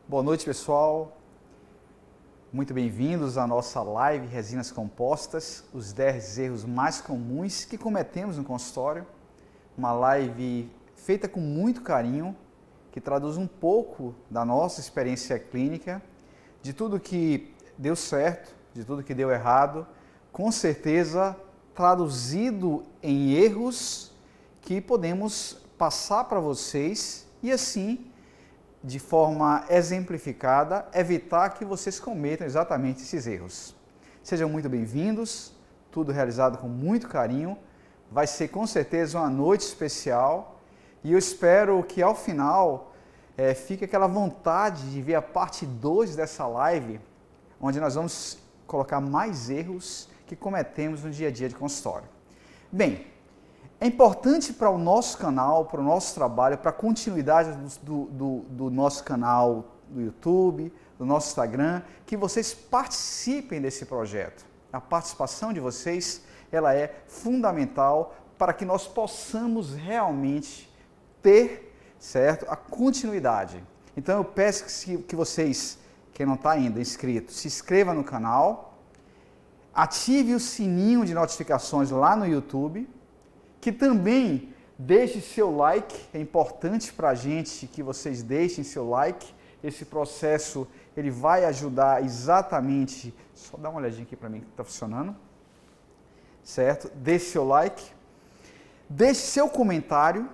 Boa noite, pessoal. Muito bem-vindos à nossa live Resinas Compostas, os 10 erros mais comuns que cometemos no consultório. Uma live feita com muito carinho, que traduz um pouco da nossa experiência clínica, de tudo que deu certo, de tudo que deu errado, com certeza traduzido em erros que podemos passar para vocês e assim, de forma exemplificada, evitar que vocês cometam exatamente esses erros. Sejam muito bem-vindos, tudo realizado com muito carinho, vai ser com certeza uma noite especial e eu espero que ao final fique aquela vontade de ver a parte 2 dessa live, onde nós vamos colocar mais erros que cometemos no dia a dia de consultório. Bem, é importante para o nosso canal, para o nosso trabalho, para a continuidade do nosso canal do YouTube, do nosso Instagram, que vocês participem desse projeto. A participação de vocês, ela é fundamental para que nós possamos realmente ter, certo, a continuidade. Então eu peço que vocês, quem não está ainda inscrito, se inscreva no canal, ative o sininho de notificações lá no YouTube, que também deixe seu like, é importante para a gente que vocês deixem seu like, esse processo ele vai ajudar exatamente, só dá uma olhadinha aqui para mim que está funcionando, certo? Deixe seu like, deixe seu comentário,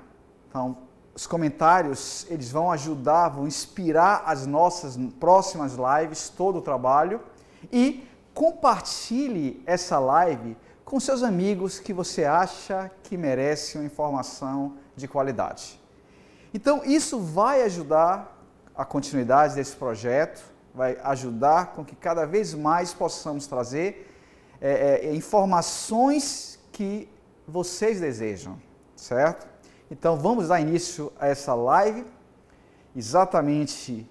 então os comentários eles vão ajudar, vão inspirar as nossas próximas lives, todo o trabalho e compartilhe essa live com seus amigos que você acha que merecem uma informação de qualidade. Então, isso vai ajudar a continuidade desse projeto, vai ajudar com que cada vez mais possamos trazer informações que vocês desejam, certo? Então, vamos dar início a essa live, exatamente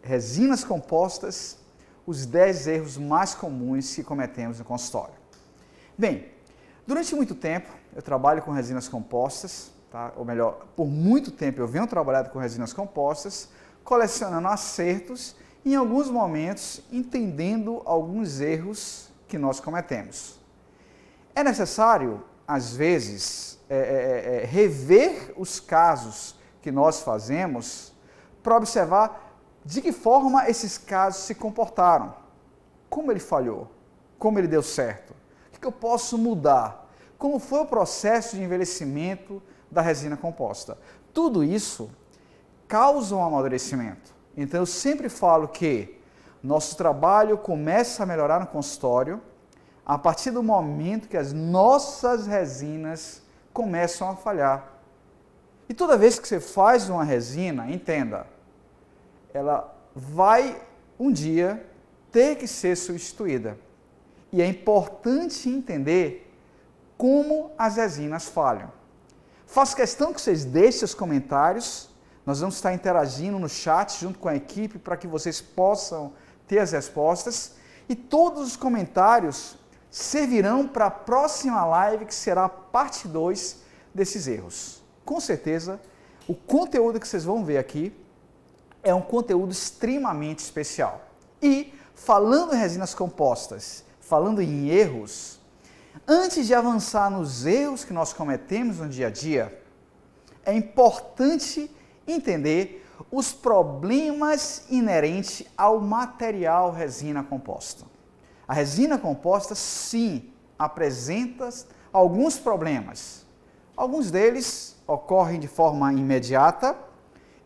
resinas compostas, os 10 erros mais comuns que cometemos no consultório. Bem, durante muito tempo eu trabalho com resinas compostas, tá? Ou melhor, por muito tempo eu venho trabalhando com resinas compostas, colecionando acertos e em alguns momentos entendendo alguns erros que nós cometemos. É necessário, às vezes, rever os casos que nós fazemos para observar de que forma esses casos se comportaram, como ele falhou, como ele deu certo. O que eu posso mudar? Como foi o processo de envelhecimento da resina composta? Tudo isso causa um amadurecimento. Então eu sempre falo que nosso trabalho começa a melhorar no consultório a partir do momento que as nossas resinas começam a falhar. E toda vez que você faz uma resina, entenda, ela vai um dia ter que ser substituída. E é importante entender como as resinas falham. Faço questão que vocês deixem os comentários, nós vamos estar interagindo no chat junto com a equipe para que vocês possam ter as respostas e todos os comentários servirão para a próxima live que será a parte 2 desses erros. Com certeza, o conteúdo que vocês vão ver aqui é um conteúdo extremamente especial. E falando em resinas compostas, falando em erros, antes de avançar nos erros que nós cometemos no dia a dia, é importante entender os problemas inerentes ao material resina composta. A resina composta, sim, apresenta alguns problemas. Alguns deles ocorrem de forma imediata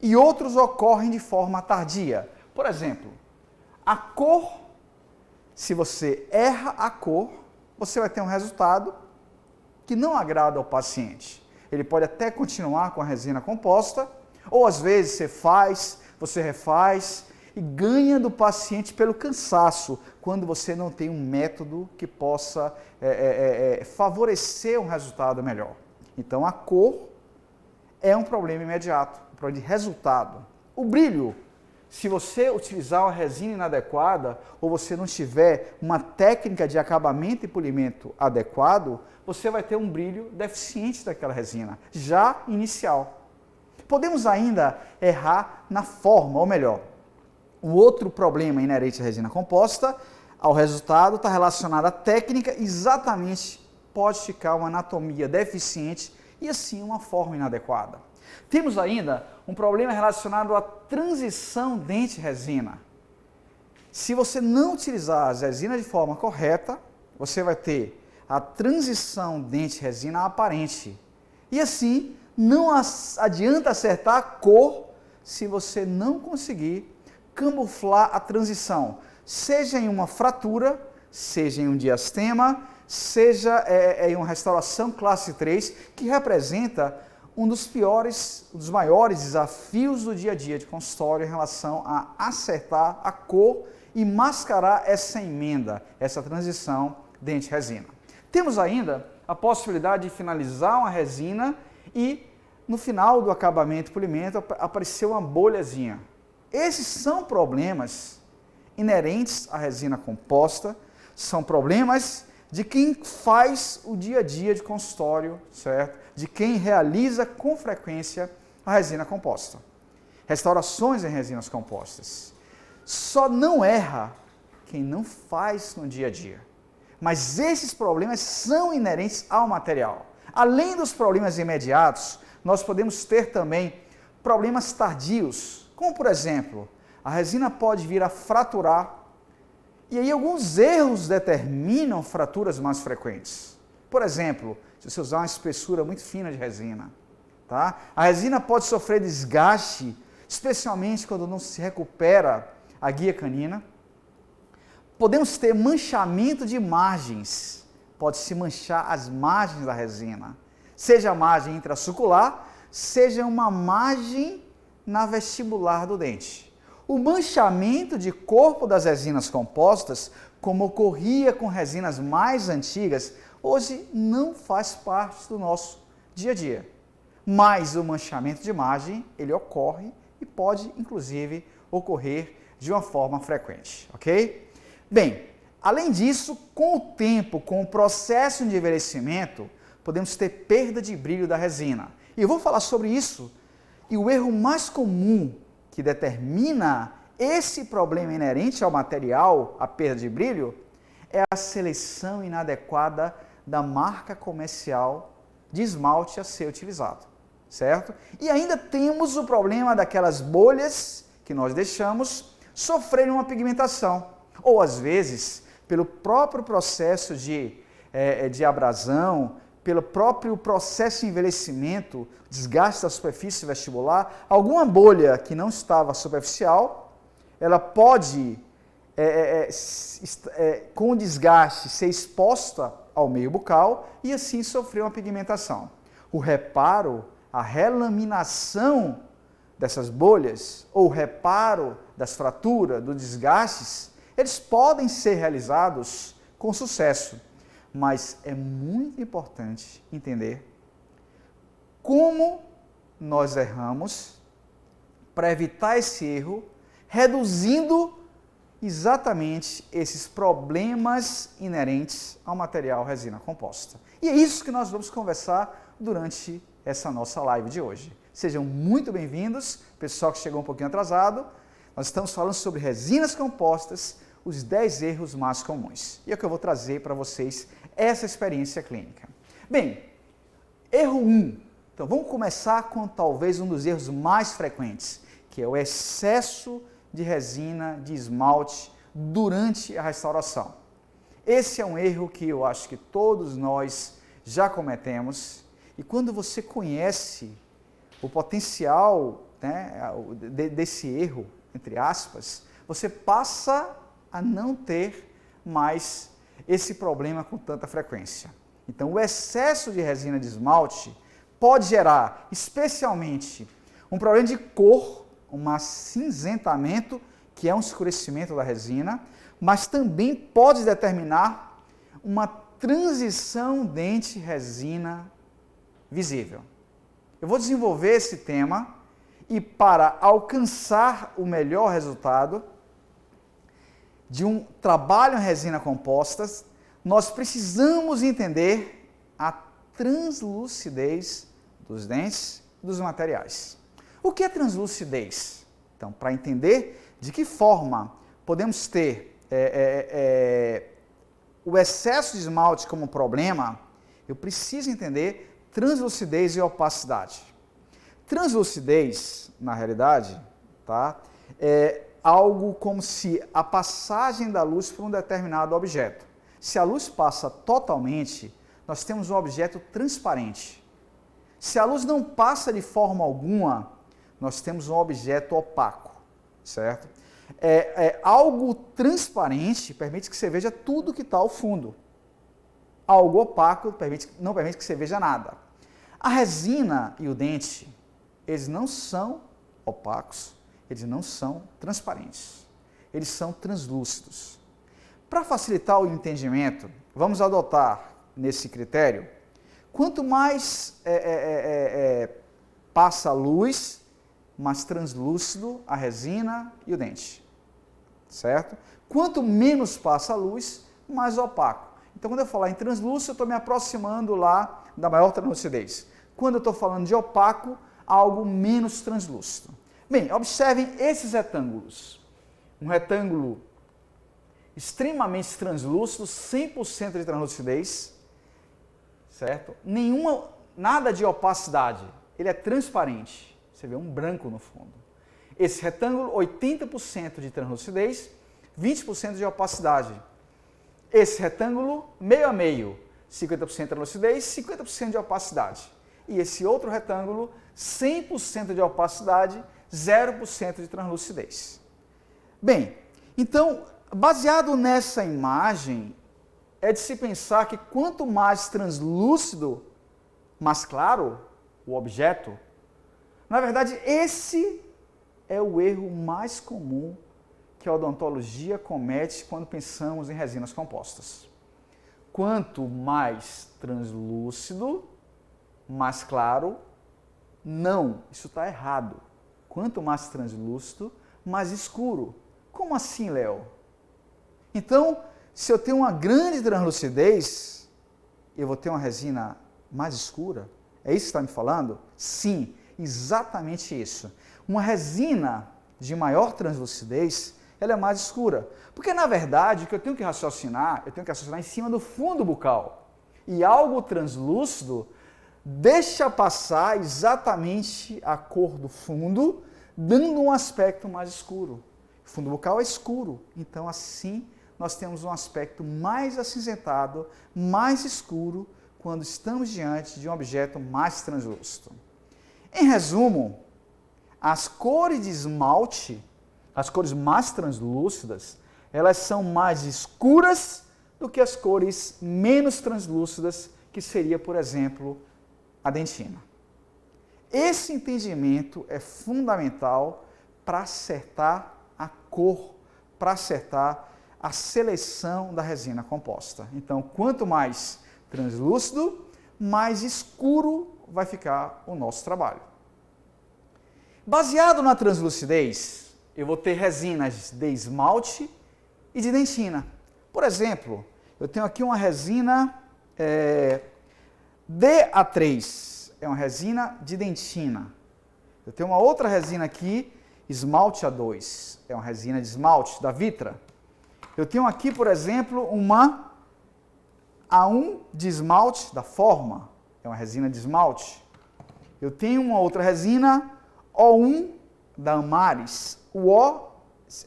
e outros ocorrem de forma tardia. Por exemplo, a cor. Se você erra a cor, você vai ter um resultado que não agrada ao paciente. Ele pode até continuar com a resina composta, ou às vezes você faz, você refaz e ganha do paciente pelo cansaço, quando você não tem um método que possa favorecer um resultado melhor. Então a cor é um problema imediato, um problema de resultado. O brilho. Se você utilizar uma resina inadequada ou você não tiver uma técnica de acabamento e polimento adequado, você vai ter um brilho deficiente daquela resina, já inicial. Podemos ainda errar na forma, ou melhor, Um outro problema inerente à resina composta, ao resultado, está relacionado à técnica, exatamente pode ficar uma anatomia deficiente e assim uma forma inadequada. Temos ainda um problema relacionado à transição dente-resina. Se você não utilizar as resinas de forma correta, você vai ter a transição dente-resina aparente. E assim, não adianta acertar a cor se você não conseguir camuflar a transição, seja em uma fratura, seja em um diastema, seja em uma restauração classe 3, que representa um dos maiores desafios do dia a dia de consultório em relação a acertar a cor e mascarar essa emenda, essa transição dente-resina. Temos ainda a possibilidade de finalizar uma resina e no final do acabamento e polimento aparecer uma bolhazinha. Esses são problemas inerentes à resina composta, são problemas de quem faz o dia a dia de consultório, certo? De quem realiza com frequência a resina composta. Restaurações em resinas compostas. Só não erra quem não faz no dia a dia. Mas esses problemas são inerentes ao material. Além dos problemas imediatos, nós podemos ter também problemas tardios, como por exemplo, a resina pode vir a fraturar, e aí alguns erros determinam fraturas mais frequentes. Por exemplo, se você usar uma espessura muito fina de resina, tá? A resina pode sofrer desgaste, especialmente quando não se recupera a guia canina. Podemos ter manchamento de margens, pode-se manchar as margens da resina, seja a margem intrasucular, seja uma margem na vestibular do dente. O manchamento de corpo das resinas compostas, como ocorria com resinas mais antigas, hoje não faz parte do nosso dia a dia. Mas o manchamento de margem, ele ocorre e pode, inclusive, ocorrer de uma forma frequente, ok? Bem, além disso, com o tempo, com o processo de envelhecimento, podemos ter perda de brilho da resina. E eu vou falar sobre isso, e o erro mais comum que determina esse problema inerente ao material, a perda de brilho, é a seleção inadequada da marca comercial de esmalte a ser utilizado, certo? E ainda temos o problema daquelas bolhas que nós deixamos sofrerem uma pigmentação, ou às vezes, pelo próprio processo de abrasão, pelo próprio processo de envelhecimento, desgaste da superfície vestibular, alguma bolha que não estava superficial, ela pode, com o desgaste, ser exposta ao meio bucal e assim sofrer uma pigmentação. O reparo, a relaminação dessas bolhas, ou o reparo das fraturas, dos desgastes, eles podem ser realizados com sucesso. Mas é muito importante entender como nós erramos para evitar esse erro, reduzindo exatamente esses problemas inerentes ao material resina composta. E é isso que nós vamos conversar durante essa nossa live de hoje. Sejam muito bem-vindos, pessoal que chegou um pouquinho atrasado. Nós estamos falando sobre resinas compostas, os 10 erros mais comuns. E é o que eu vou trazer para vocês essa experiência clínica. Bem, erro 1. Então vamos começar com talvez um dos erros mais frequentes, que é o excesso de resina, de esmalte durante a restauração. Esse é um erro que eu acho que todos nós já cometemos, e quando você conhece o potencial, né, desse erro, entre aspas, você passa a não ter mais esse problema com tanta frequência. Então, o excesso de resina de esmalte pode gerar, especialmente, um problema de cor, um acinzentamento, que é um escurecimento da resina, mas também pode determinar uma transição dente-resina visível. Eu vou desenvolver esse tema e, para alcançar o melhor resultado de um trabalho em resina composta, nós precisamos entender a translucidez dos dentes e dos materiais. O que é translucidez? Então, para entender De que forma podemos ter o excesso de esmalte como problema? Eu preciso entender translucidez e opacidade. Translucidez, na realidade, tá, é algo como se a passagem da luz por um determinado objeto. Se a luz passa totalmente, nós temos um objeto transparente. Se a luz não passa de forma alguma, nós temos um objeto opaco, certo? Algo transparente permite que você veja tudo que está ao fundo. Algo opaco não permite que você veja nada. A resina e o dente, eles não são opacos, eles não são transparentes. Eles são translúcidos. Para facilitar o entendimento, vamos adotar nesse critério, quanto mais passa a luz, mais translúcido a resina e o dente, certo? Quanto menos passa a luz, mais opaco. Então, quando eu falar em translúcido, eu estou me aproximando lá da maior translucidez. Quando eu estou falando de opaco, algo menos translúcido. Bem, observem esses retângulos. Um retângulo extremamente translúcido, 100% de translucidez, certo? Nada de opacidade, ele é transparente. Você vê um branco no fundo. Esse retângulo, 80% de translucidez, 20% de opacidade. Esse retângulo, meio a meio, 50% de translucidez, 50% de opacidade. E esse outro retângulo, 100% de opacidade, 0% de translucidez. Bem, então, baseado nessa imagem, é de se pensar que quanto mais translúcido, mais claro o objeto, na verdade, esse é o erro mais comum que a odontologia comete quando pensamos em resinas compostas. Quanto mais translúcido, mais claro, não, isso está errado. Quanto mais translúcido, mais escuro. Como assim, Léo? Então, se eu tenho uma grande translucidez, eu vou ter uma resina mais escura? É isso que você está me falando? Sim, exatamente isso. Uma resina de maior translucidez, ela é mais escura. Porque, na verdade, o que eu tenho que raciocinar em cima do fundo bucal. E algo translúcido deixa passar exatamente a cor do fundo, dando um aspecto mais escuro. O fundo bucal é escuro, então assim nós temos um aspecto mais acinzentado, mais escuro, quando estamos diante de um objeto mais translúcido. Em resumo, as cores de esmalte, as cores mais translúcidas, elas são mais escuras do que as cores menos translúcidas, que seria, por exemplo, a dentina. Esse entendimento é fundamental para acertar a cor, para acertar a seleção da resina composta. Então, quanto mais translúcido, mais escuro vai ficar o nosso trabalho. Baseado na translucidez, eu vou ter resinas de esmalte e de dentina. Por exemplo, eu tenho aqui uma resina DA3, é uma resina de dentina. Eu tenho uma outra resina aqui, esmalte A2, é uma resina de esmalte da Vitra. Eu tenho aqui, por exemplo, uma A1 de esmalte da Forma, é uma resina de esmalte. Eu tenho uma outra resina O1 da Amaris. O O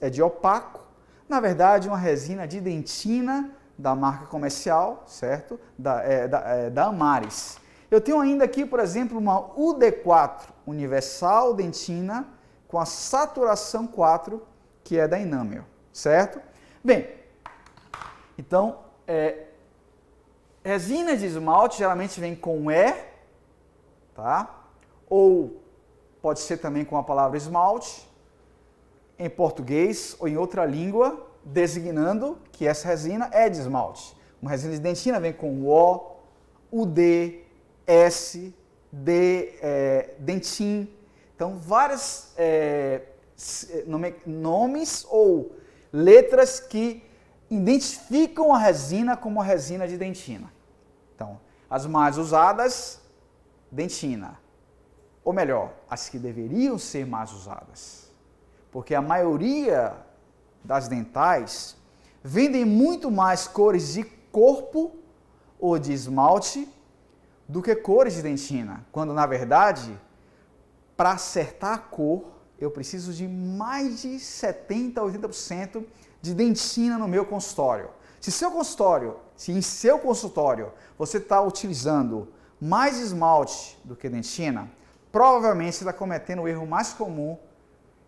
é de opaco, na verdade, uma resina de dentina da marca comercial, certo? Da Amaris. Eu tenho ainda aqui, por exemplo, uma UD4 Universal Dentina com a saturação 4, que é da Enamel, certo? Bem, então, resina de esmalte geralmente vem com E, tá? Ou pode ser também com a palavra esmalte, em português ou em outra língua, designando que essa resina é de esmalte. Uma resina de dentina vem com O, UD, S, D, dentin. Então, vários nomes ou letras que identificam a resina como a resina de dentina. Então, as mais usadas, dentina. Ou melhor, as que deveriam ser mais usadas. porque a maioria das dentais vendem muito mais cores de corpo ou de esmalte do que cores de dentina, quando na verdade, para acertar a cor, eu preciso de mais de 70% a 80% de dentina no meu consultório. Se em seu consultório você está utilizando mais esmalte do que dentina, provavelmente você está cometendo o erro mais comum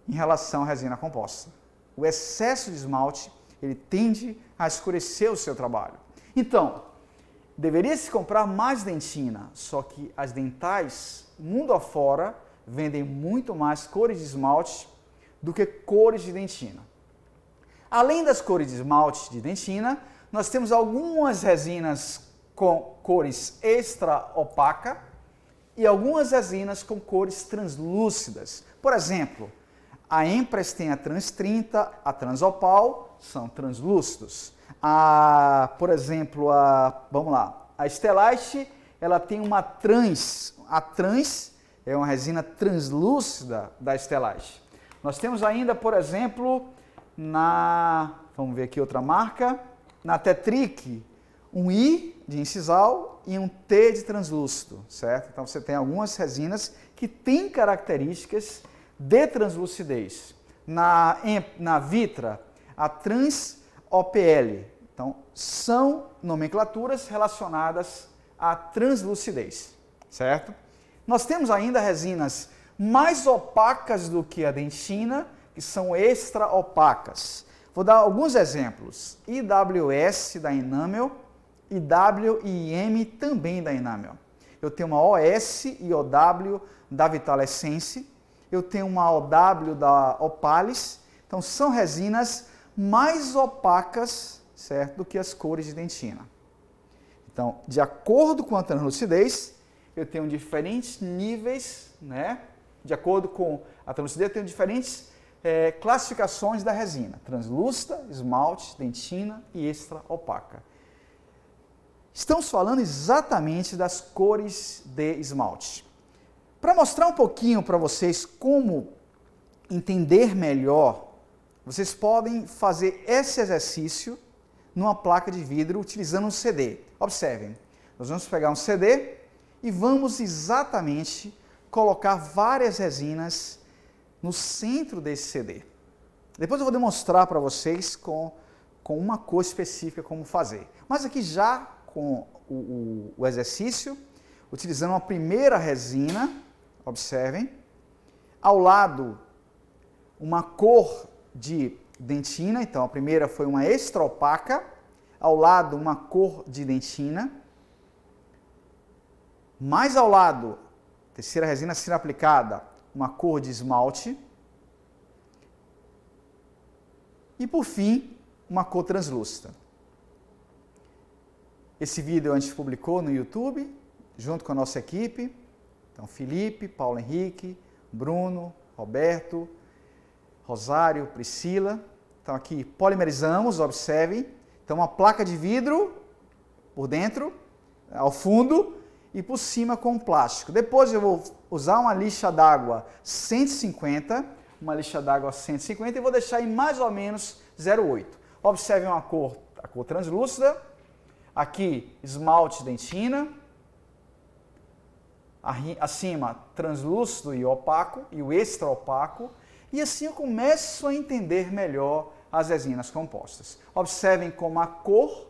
em relação à resina composta. O excesso de esmalte, ele tende a escurecer o seu trabalho. Então, deveria se comprar mais dentina, só que as dentais, mundo afora, vendem muito mais cores de esmalte do que cores de dentina. Além das cores de esmalte de dentina, nós temos algumas resinas com cores extra opaca e algumas resinas com cores translúcidas. Por exemplo, a Empress tem a Trans 30, a Transopal, são translúcidos. Por exemplo, a Stellite, ela tem uma Trans. A Trans é uma resina translúcida da Stellite. Nós temos ainda, por exemplo, vamos ver aqui outra marca, na Tetric, um I de incisal e um T de translúcido, certo? Então você tem algumas resinas que têm características de translucidez. Na Vitra, a Trans OPL. Então, são nomenclaturas relacionadas à translucidez, certo? Nós temos ainda resinas mais opacas do que a dentina, que são extra opacas. Vou dar alguns exemplos. IWS da Enamel e WIM também da Enamel. Eu tenho uma OS e OW da Vitalescence. Eu tenho uma OW da Opalis. Então, são resinas mais opacas, certo, do que as cores de dentina. Então, de acordo com a translucidez, eu tenho diferentes níveis, né? De acordo com a translucidez, eu tenho diferentes classificações da resina. Translúcida, esmalte, dentina e extra opaca. Estamos falando exatamente das cores de esmalte. Para mostrar um pouquinho para vocês como entender melhor, vocês podem fazer esse exercício numa placa de vidro utilizando um CD. Observem, nós vamos pegar um CD e vamos exatamente colocar várias resinas no centro desse CD. Depois eu vou demonstrar para vocês com uma cor específica como fazer. Mas aqui já com o exercício, utilizando uma primeira resina, observem, ao lado uma cor de dentina, então a primeira foi uma extra opaca, ao lado uma cor de dentina, mais ao lado, terceira resina sendo aplicada, uma cor de esmalte, e por fim, uma cor translúcida. Esse vídeo a gente publicou no YouTube, junto com a nossa equipe, então Felipe, Paulo Henrique, Bruno, Roberto, Rosário, Priscila. Então aqui polimerizamos, observem. Então uma placa de vidro por dentro, ao fundo, e por cima com plástico. Depois eu vou usar uma lixa d'água 150, e vou deixar em mais ou menos 0,8. Observem a cor translúcida, aqui esmalte dentina, acima translúcido e opaco, e o extra opaco, e assim eu começo a entender melhor as resinas compostas. Observem como a cor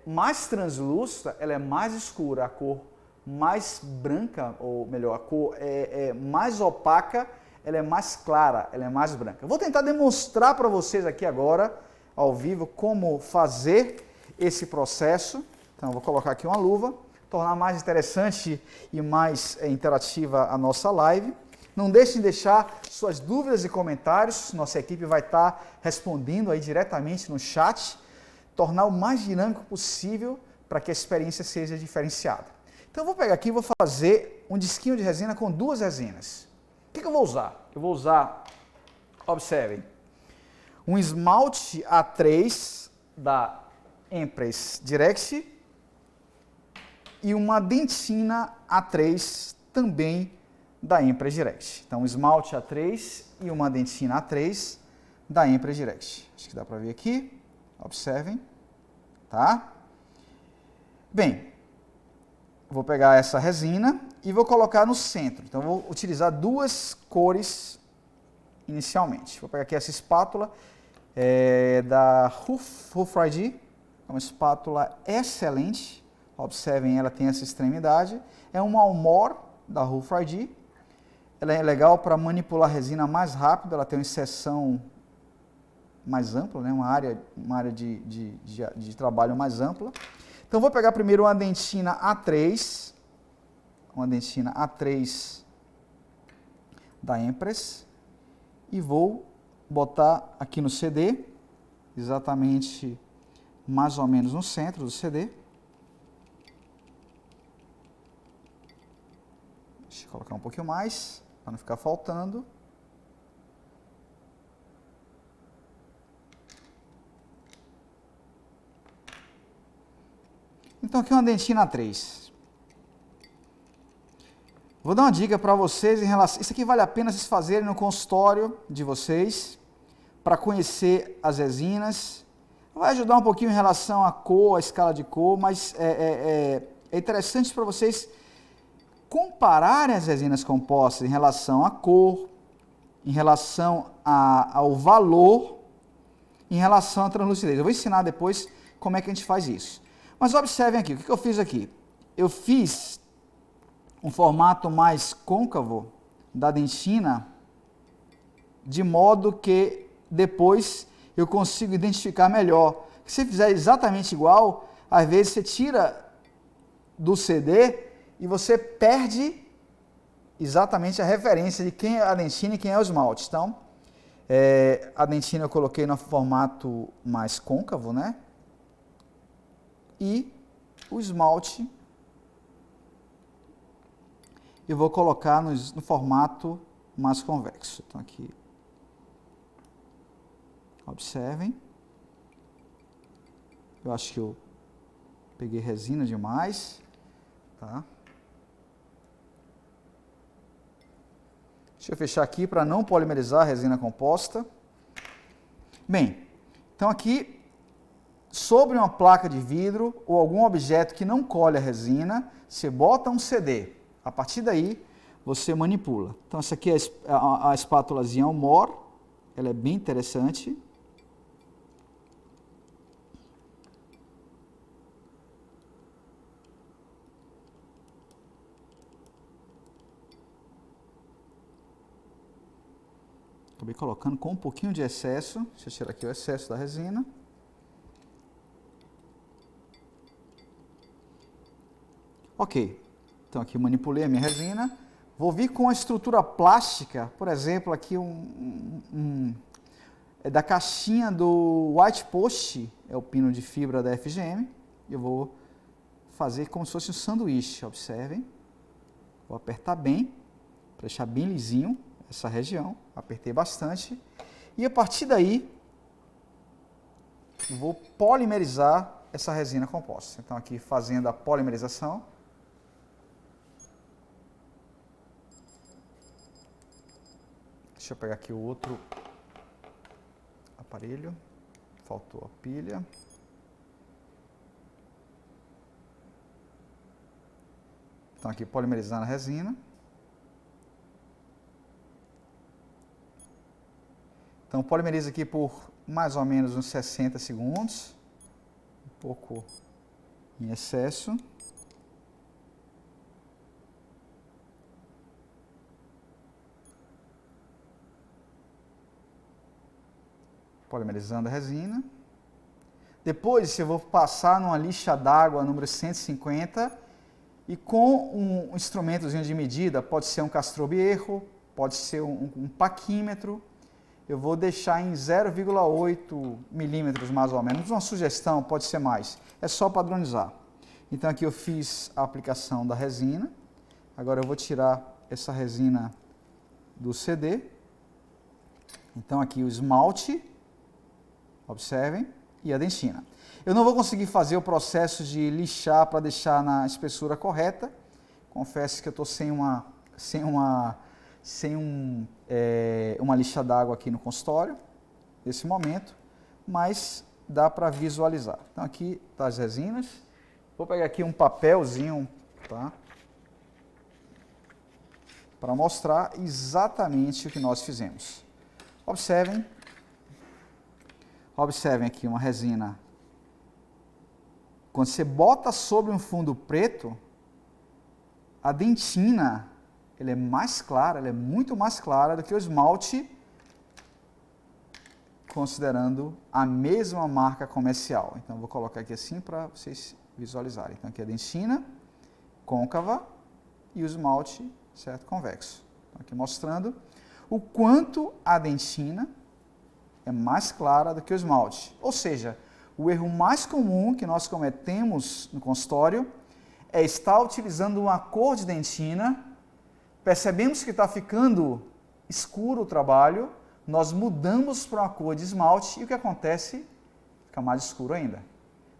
mais translúcida, ela é mais escura, a cor mais branca, ou melhor, a cor mais opaca, ela é mais clara, ela é mais branca. Eu vou tentar demonstrar para vocês aqui agora, ao vivo, como fazer esse processo. Então, eu vou colocar aqui uma luva, tornar mais interessante e mais interativa a nossa live. Não deixem de deixar suas dúvidas e comentários, nossa equipe vai estar respondendo aí diretamente no chat, tornar o mais dinâmico possível para que a experiência seja diferenciada. Então eu vou pegar aqui e vou fazer um disquinho de resina com duas resinas. O que eu vou usar? Eu vou usar, observem, um esmalte A3 da Empress Direct e uma dentina A3 também da Empress Direct. Então, esmalte A3 e uma dentina A3 da Empress Direct. Acho que dá para ver aqui. Observem. Tá? Bem, vou pegar essa resina e vou colocar no centro. Então, vou utilizar duas cores inicialmente. Vou pegar aqui essa espátula da Roof ID. É uma espátula excelente. Observem, ela tem essa extremidade. É uma Almor da Roof ID. Ela é legal para manipular a resina mais rápido. Ela tem uma seção mais ampla, né? uma área de trabalho mais ampla. Então, vou pegar primeiro uma dentina A3. Uma dentina A3 da Empress. E vou botar aqui no CD, exatamente mais ou menos no centro do CD. Deixa eu colocar um pouquinho mais, para não ficar faltando. Então aqui uma dentina A3. Vou dar uma dica para vocês em relação... Isso aqui vale a pena vocês fazerem no consultório de vocês, para conhecer as resinas. Vai ajudar um pouquinho em relação à cor, à escala de cor, mas é interessante para vocês compararem as resinas compostas em relação à cor, em relação ao valor, em relação à translucidez. Eu vou ensinar depois como é que a gente faz isso. Mas observem aqui, o que eu fiz aqui? Eu fiz um formato mais côncavo da dentina, de modo que depois eu consigo identificar melhor. Se você fizer exatamente igual, às vezes você tira do CD e você perde exatamente a referência de quem é a dentina e quem é o esmalte. Então, a dentina eu coloquei no formato mais côncavo, né? E o esmalte eu vou colocar no formato mais convexo. Então, aqui, observem. Eu acho que eu peguei resina demais, tá? Deixa eu fechar aqui para não polimerizar a resina composta. Bem, então aqui, sobre uma placa de vidro ou algum objeto que não colhe a resina, você bota um CD. A partir daí, você manipula. Então, essa aqui é a espátulazinha Almor. Ela é bem interessante. Acabei colocando com um pouquinho de excesso. Deixa eu tirar aqui o excesso da resina. Ok. Então, aqui manipulei a minha resina. Vou vir com a estrutura plástica, por exemplo, aqui é da caixinha do White Post, é o pino de fibra da FGM. Eu vou fazer como se fosse um sanduíche, observem. Vou apertar bem, para deixar bem lisinho essa região. Apertei bastante. E a partir daí, vou polimerizar essa resina composta. Então, aqui fazendo a polimerização. Deixa eu pegar aqui o outro aparelho. Faltou a pilha. Então, aqui polimerizando a resina. Então, polimeriza aqui por mais ou menos uns 60 segundos. Um pouco em excesso. Polimerizando a resina. Depois eu vou passar numa lixa d'água número 150 e com um instrumentozinho de medida, pode ser um castrobierro, pode ser um paquímetro, eu vou deixar em 0,8 milímetros mais ou menos. Uma sugestão, pode ser mais, é só padronizar. Então aqui eu fiz a aplicação da resina, agora eu vou tirar essa resina do CD. Então aqui o esmalte, observem, e a dentina. Eu não vou conseguir fazer o processo de lixar para deixar na espessura correta. Confesso que eu estou sem uma uma lixa d'água aqui no consultório, nesse momento, mas dá para visualizar. Então aqui tá as resinas. Vou pegar aqui um papelzinho, tá? Para mostrar exatamente o que nós fizemos. Observem aqui uma resina. Quando você bota sobre um fundo preto, a dentina, ela é mais clara, ela é muito mais clara do que o esmalte, considerando a mesma marca comercial. Então, vou colocar aqui assim para vocês visualizarem. Então, aqui a dentina côncava e o esmalte, certo, convexo. Então, aqui mostrando o quanto a dentina é mais clara do que o esmalte. Ou seja, o erro mais comum que nós cometemos no consultório é estar utilizando uma cor de dentina, percebemos que está ficando escuro o trabalho, nós mudamos para uma cor de esmalte e o que acontece? Fica mais escuro ainda.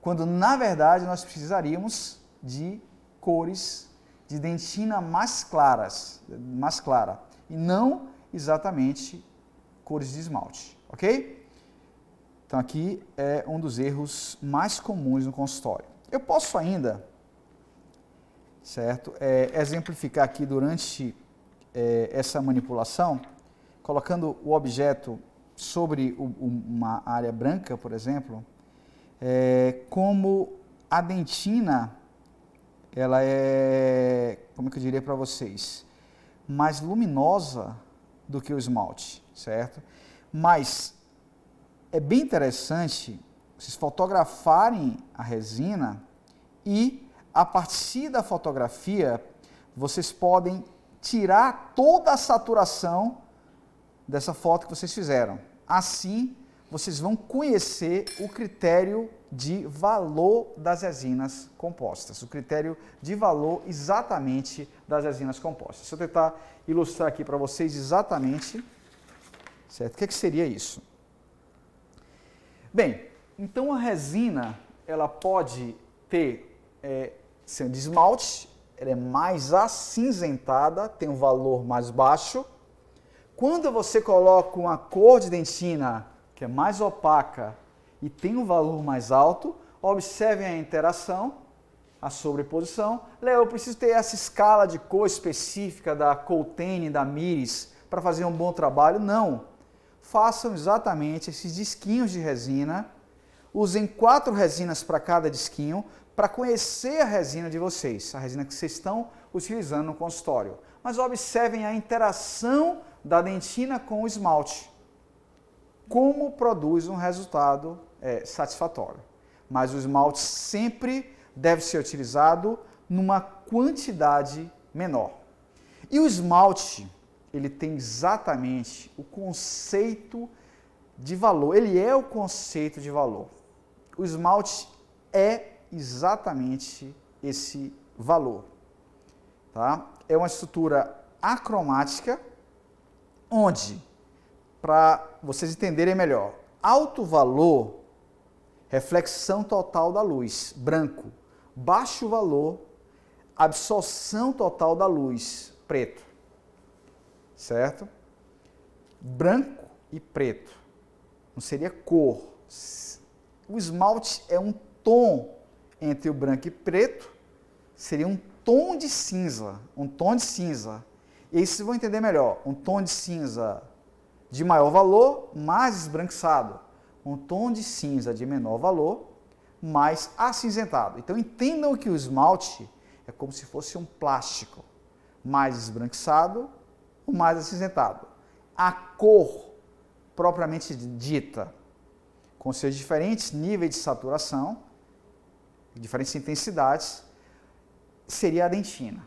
Quando, na verdade, nós precisaríamos de cores de dentina mais clara, e não exatamente cores de esmalte, ok? Então, aqui é um dos erros mais comuns no consultório. Eu posso ainda, certo, exemplificar aqui durante essa manipulação, colocando o objeto sobre uma área branca, por exemplo, como a dentina, ela é, como é que eu diria para vocês, mais luminosa do que o esmalte, certo? Mas é bem interessante vocês fotografarem a resina e, a partir da fotografia, vocês podem tirar toda a saturação dessa foto que vocês fizeram. Assim, vocês vão conhecer o critério de valor das resinas compostas, o critério de valor exatamente das resinas compostas. Deixa eu tentar ilustrar aqui para vocês exatamente, certo? O que seria isso? Bem, então a resina, ela pode ter, ser de esmalte, ela é mais acinzentada, tem um valor mais baixo. Quando você coloca uma cor de dentina, que é mais opaca e tem um valor mais alto, observem a interação, a sobreposição. Léo, eu preciso ter essa escala de cor específica da Coltane, da Miris, para fazer um bom trabalho? Não. Façam exatamente esses disquinhos de resina, usem 4 resinas para cada disquinho, para conhecer a resina de vocês, a resina que vocês estão utilizando no consultório. Mas observem a interação da dentina com o esmalte. Como produz um resultado satisfatório. Mas o esmalte sempre deve ser utilizado numa quantidade menor. E o esmalte, ele tem exatamente o conceito de valor. Ele é o conceito de valor. O esmalte é exatamente esse valor. Tá? É uma estrutura acromática, onde, para vocês entenderem melhor, alto valor, reflexão total da luz, branco. Baixo valor, absorção total da luz, preto. Certo? Branco e preto. Não seria cor. O esmalte é um tom entre o branco e preto, seria um tom de cinza. Um tom de cinza. E aí vocês vão entender melhor. Um tom de cinza de maior valor, mais esbranquiçado. Um tom de cinza de menor valor, mais acinzentado. Então entendam que o esmalte é como se fosse um plástico, mais esbranquiçado ou mais acinzentado. A cor propriamente dita, com seus diferentes níveis de saturação, diferentes intensidades, seria a dentina.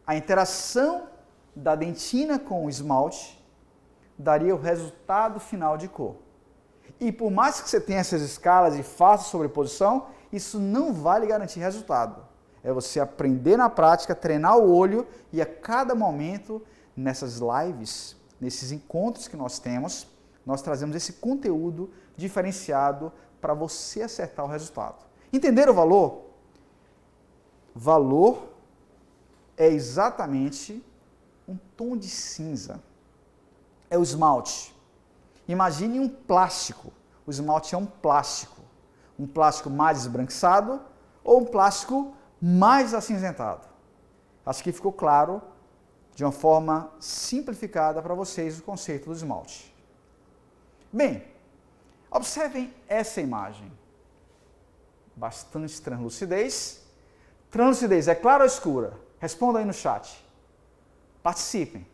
A interação da dentina com o esmalte daria o resultado final de cor. E por mais que você tenha essas escalas e faça sobreposição, isso não vai lhe garantir resultado. É você aprender na prática, treinar o olho e a cada momento, nessas lives, nesses encontros que nós temos, nós trazemos esse conteúdo diferenciado para você acertar o resultado. Entenderam o valor? Valor é exatamente um tom de cinza. É o esmalte. Imagine um plástico. O esmalte é um plástico mais esbranquiçado ou um plástico mais acinzentado. Acho que ficou claro, de uma forma simplificada para vocês, o conceito do esmalte. Bem, observem essa imagem. Bastante translucidez. Translucidez é clara ou escura? Respondam aí no chat. Participem.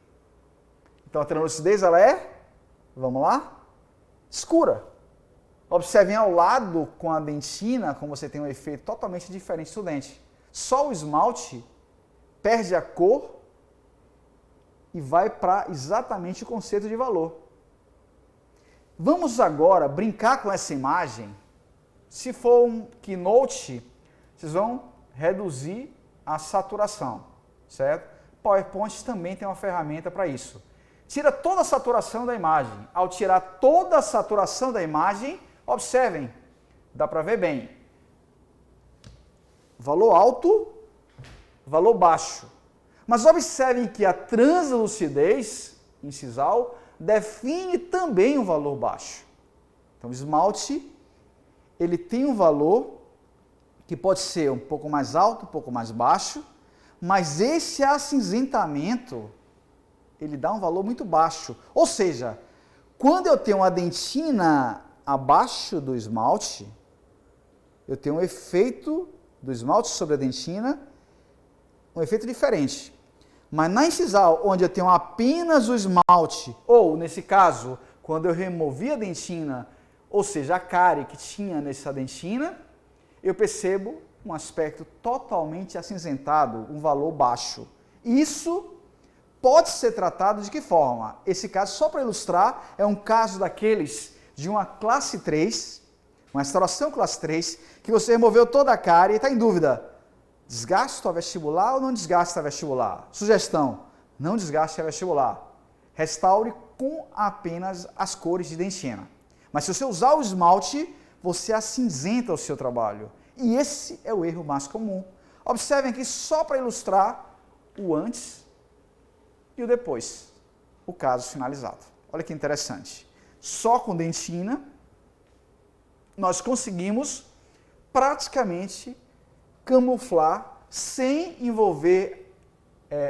Então a translucidez ela é, vamos lá, escura. Observem ao lado com a dentina, como você tem um efeito totalmente diferente do dente. Só o esmalte perde a cor e vai para exatamente o conceito de valor. Vamos agora brincar com essa imagem. Se for um Keynote, vocês vão reduzir a saturação, certo? PowerPoint também tem uma ferramenta para isso. Tira toda a saturação da imagem. Ao tirar toda a saturação da imagem, observem, dá para ver bem. Valor alto, valor baixo. Mas observem que a translucidez incisal define também um valor baixo. Então, o esmalte, ele tem um valor que pode ser um pouco mais alto, um pouco mais baixo, mas esse acinzentamento, ele dá um valor muito baixo. Ou seja, quando eu tenho uma dentina abaixo do esmalte, eu tenho um efeito do esmalte sobre a dentina, um efeito diferente. Mas na incisal, onde eu tenho apenas o esmalte, ou nesse caso, quando eu removi a dentina, ou seja, a cárie que tinha nessa dentina, eu percebo um aspecto totalmente acinzentado, um valor baixo. Isso pode ser tratado de que forma? Esse caso, só para ilustrar, é um caso daqueles de uma classe 3, uma restauração classe 3, que você removeu toda a cárie e está em dúvida. Desgasto a vestibular ou não desgasta a vestibular? Sugestão, não desgaste a vestibular. Restaure com apenas as cores de dentina. Mas se você usar o esmalte, você acinzenta o seu trabalho. E esse é o erro mais comum. Observem aqui, só para ilustrar, o antes e o depois. O caso finalizado. Olha que interessante. Só com dentina, nós conseguimos praticamente camuflar sem envolver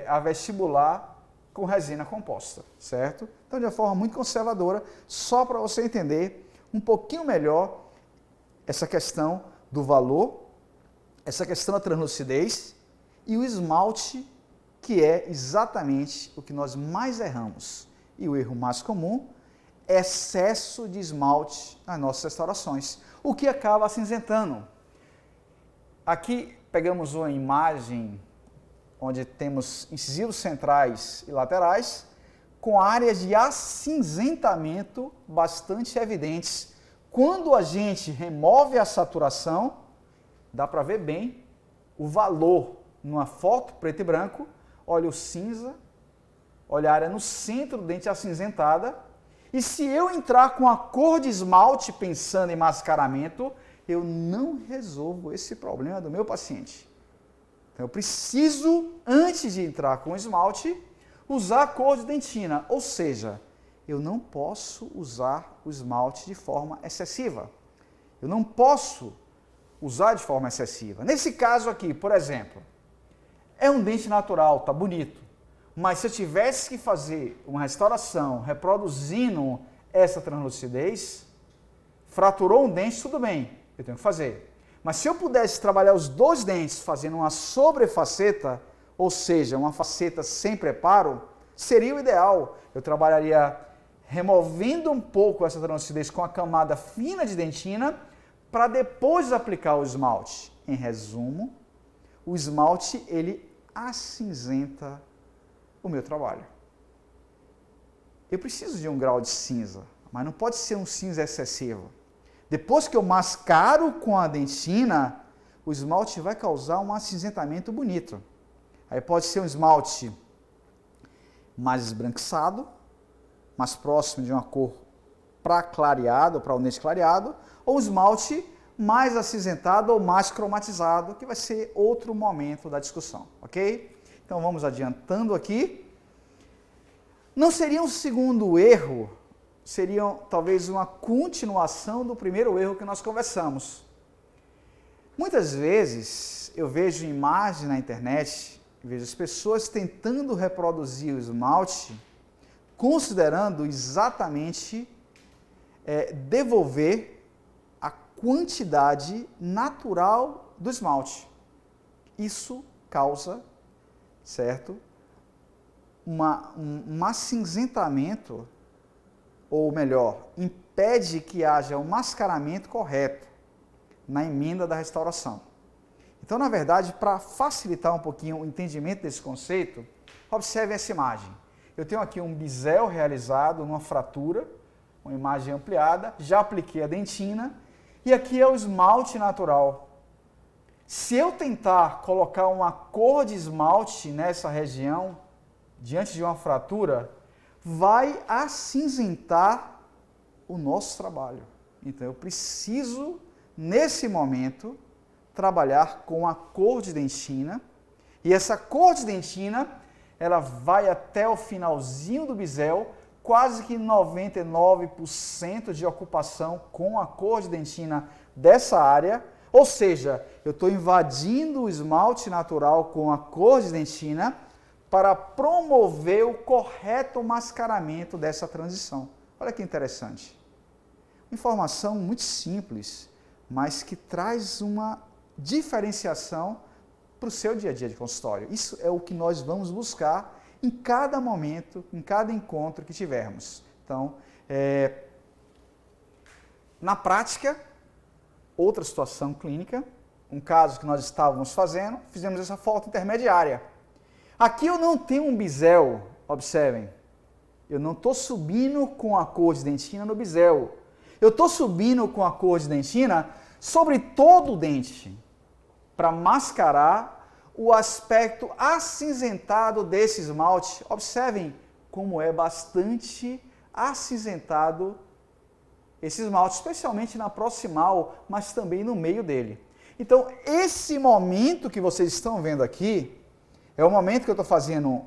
a vestibular com resina composta, certo? Então, de uma forma muito conservadora, só para você entender um pouquinho melhor essa questão do valor, essa questão da translucidez e o esmalte, que é exatamente o que nós mais erramos. E o erro mais comum é excesso de esmalte nas nossas restaurações, o que acaba acinzentando. Aqui pegamos uma imagem onde temos incisivos centrais e laterais com áreas de acinzentamento bastante evidentes. Quando a gente remove a saturação, dá para ver bem o valor numa foto preto e branco. Olha o cinza, olha a área no centro do dente acinzentada. E se eu entrar com a cor de esmalte pensando em mascaramento, eu não resolvo esse problema do meu paciente. Então, eu preciso, antes de entrar com esmalte, usar a cor de dentina. Ou seja, eu não posso usar o esmalte de forma excessiva. Eu não posso usar de forma excessiva. Nesse caso aqui, por exemplo, é um dente natural, tá bonito. Mas se eu tivesse que fazer uma restauração reproduzindo essa translucidez, fraturou um dente, tudo bem, eu tenho que fazer. Mas se eu pudesse trabalhar os dois dentes fazendo uma sobrefaceta, ou seja, uma faceta sem preparo, seria o ideal. Eu trabalharia removendo um pouco essa translucidez com a camada fina de dentina para depois aplicar o esmalte. Em resumo, o esmalte ele acinzenta o meu trabalho. Eu preciso de um grau de cinza, mas não pode ser um cinza excessivo. Depois que eu mascaro com a dentina, o esmalte vai causar um acinzentamento bonito. Aí pode ser um esmalte mais esbranquiçado, mais próximo de uma cor para clareado, para um dente clareado, ou um esmalte mais acinzentado ou mais cromatizado, que vai ser outro momento da discussão, ok? Então vamos adiantando aqui. Não seria um segundo erro, seria talvez uma continuação do primeiro erro que nós conversamos. Muitas vezes eu vejo imagens na internet, vejo as pessoas tentando reproduzir o esmalte, considerando exatamente devolver a quantidade natural do esmalte. Isso causa, certo, um acinzentamento, ou melhor, impede que haja um mascaramento correto na emenda da restauração. Então, na verdade, para facilitar um pouquinho o entendimento desse conceito, observe essa imagem. Eu tenho aqui um bisel realizado numa fratura, uma imagem ampliada, já apliquei a dentina, e aqui é o esmalte natural. Se eu tentar colocar uma cor de esmalte nessa região, diante de uma fratura, vai acinzentar o nosso trabalho. Então, eu preciso, nesse momento, trabalhar com a cor de dentina, e essa cor de dentina, ela vai até o finalzinho do bisel, quase que 99% de ocupação com a cor de dentina dessa área, ou seja, eu estou invadindo o esmalte natural com a cor de dentina para promover o correto mascaramento dessa transição. Olha que interessante. Informação muito simples, mas que traz uma diferenciação para o seu dia a dia de consultório. Isso é o que nós vamos buscar em cada momento, em cada encontro que tivermos. Então, na prática, outra situação clínica, um caso que nós estávamos fazendo, fizemos essa foto intermediária. Aqui eu não tenho um bisel, observem, eu não estou subindo com a cor de dentina no bisel, eu estou subindo com a cor de dentina sobre todo o dente, para mascarar o aspecto acinzentado desse esmalte. Observem como é bastante acinzentado esse esmalte, especialmente na proximal, mas também no meio dele. Então, esse momento que vocês estão vendo aqui, é o momento que eu estou fazendo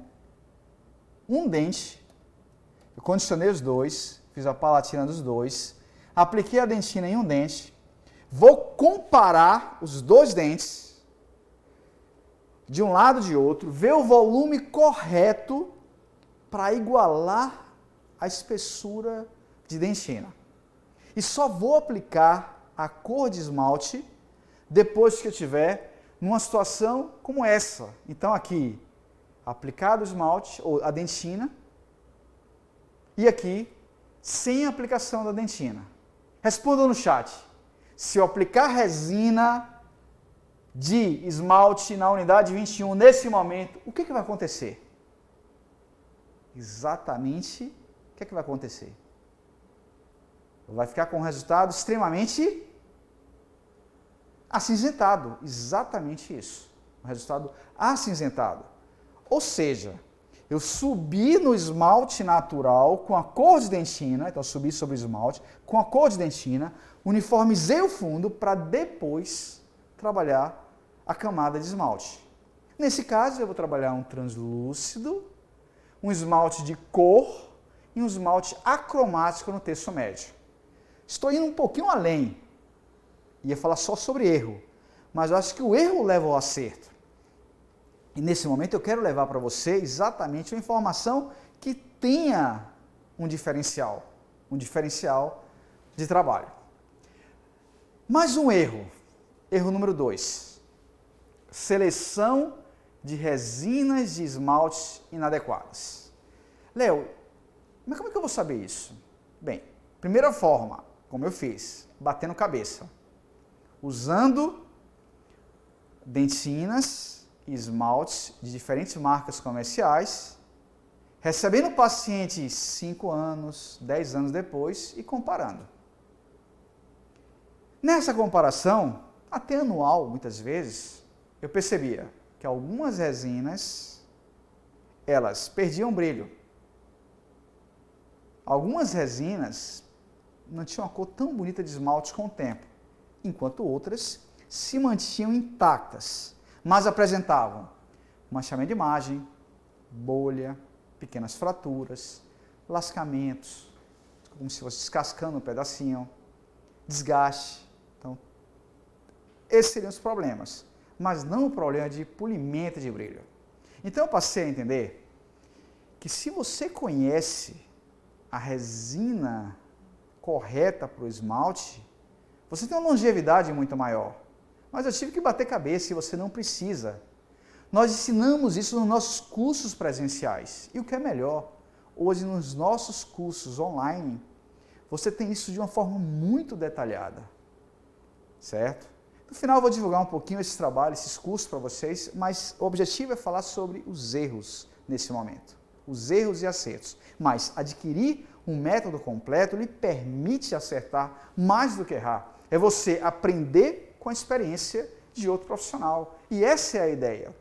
um dente, eu condicionei os dois, fiz a palatina dos dois, apliquei a dentina em um dente, vou comparar os dois dentes, de um lado e de outro, ver o volume correto para igualar a espessura de dentina. E só vou aplicar a cor de esmalte depois que eu tiver numa situação como essa. Então aqui, aplicado o esmalte, ou a dentina, e aqui, sem aplicação da dentina. Respondam no chat. Se eu aplicar resina de esmalte na unidade 21 nesse momento, o que vai acontecer? Exatamente o que vai acontecer? Vai ficar com um resultado extremamente acinzentado. Exatamente isso. Um resultado acinzentado. Ou seja, eu subi no esmalte natural com a cor de dentina, então subi sobre o esmalte, com a cor de dentina, uniformizei o fundo para depois trabalhar a camada de esmalte. Nesse caso, eu vou trabalhar um translúcido, um esmalte de cor e um esmalte acromático no terço médio. Estou indo um pouquinho além. Ia falar só sobre erro, mas eu acho que o erro leva ao acerto. E nesse momento eu quero levar para você exatamente uma informação que tenha um diferencial de trabalho. Mais um erro. Erro número 2. Seleção de resinas de esmalte inadequadas. Léo, mas como é que eu vou saber isso? Bem, primeira forma, como eu fiz, batendo cabeça. Usando dentinas e esmaltes de diferentes marcas comerciais, recebendo o paciente 5 anos, 10 anos depois e comparando. Nessa comparação, até anual, muitas vezes, eu percebia que algumas resinas, elas perdiam brilho. Algumas resinas não tinham uma cor tão bonita de esmalte com o tempo, enquanto outras se mantinham intactas, mas apresentavam manchamento de imagem, bolha, pequenas fraturas, lascamentos, como se fosse descascando um pedacinho, desgaste. Então, esses seriam os problemas, mas não o problema de polimento e de brilho. Então, eu passei a entender que se você conhece a resina correta para o esmalte, você tem uma longevidade muito maior. Mas eu tive que bater cabeça e você não precisa. Nós ensinamos isso nos nossos cursos presenciais. E o que é melhor, hoje nos nossos cursos online, você tem isso de uma forma muito detalhada. Certo? No final eu vou divulgar um pouquinho esse trabalho, esses cursos para vocês, mas o objetivo é falar sobre os erros nesse momento. Os erros e acertos. Mas adquirir um método completo lhe permite acertar mais do que errar. É você aprender com a experiência de outro profissional. E essa é a ideia.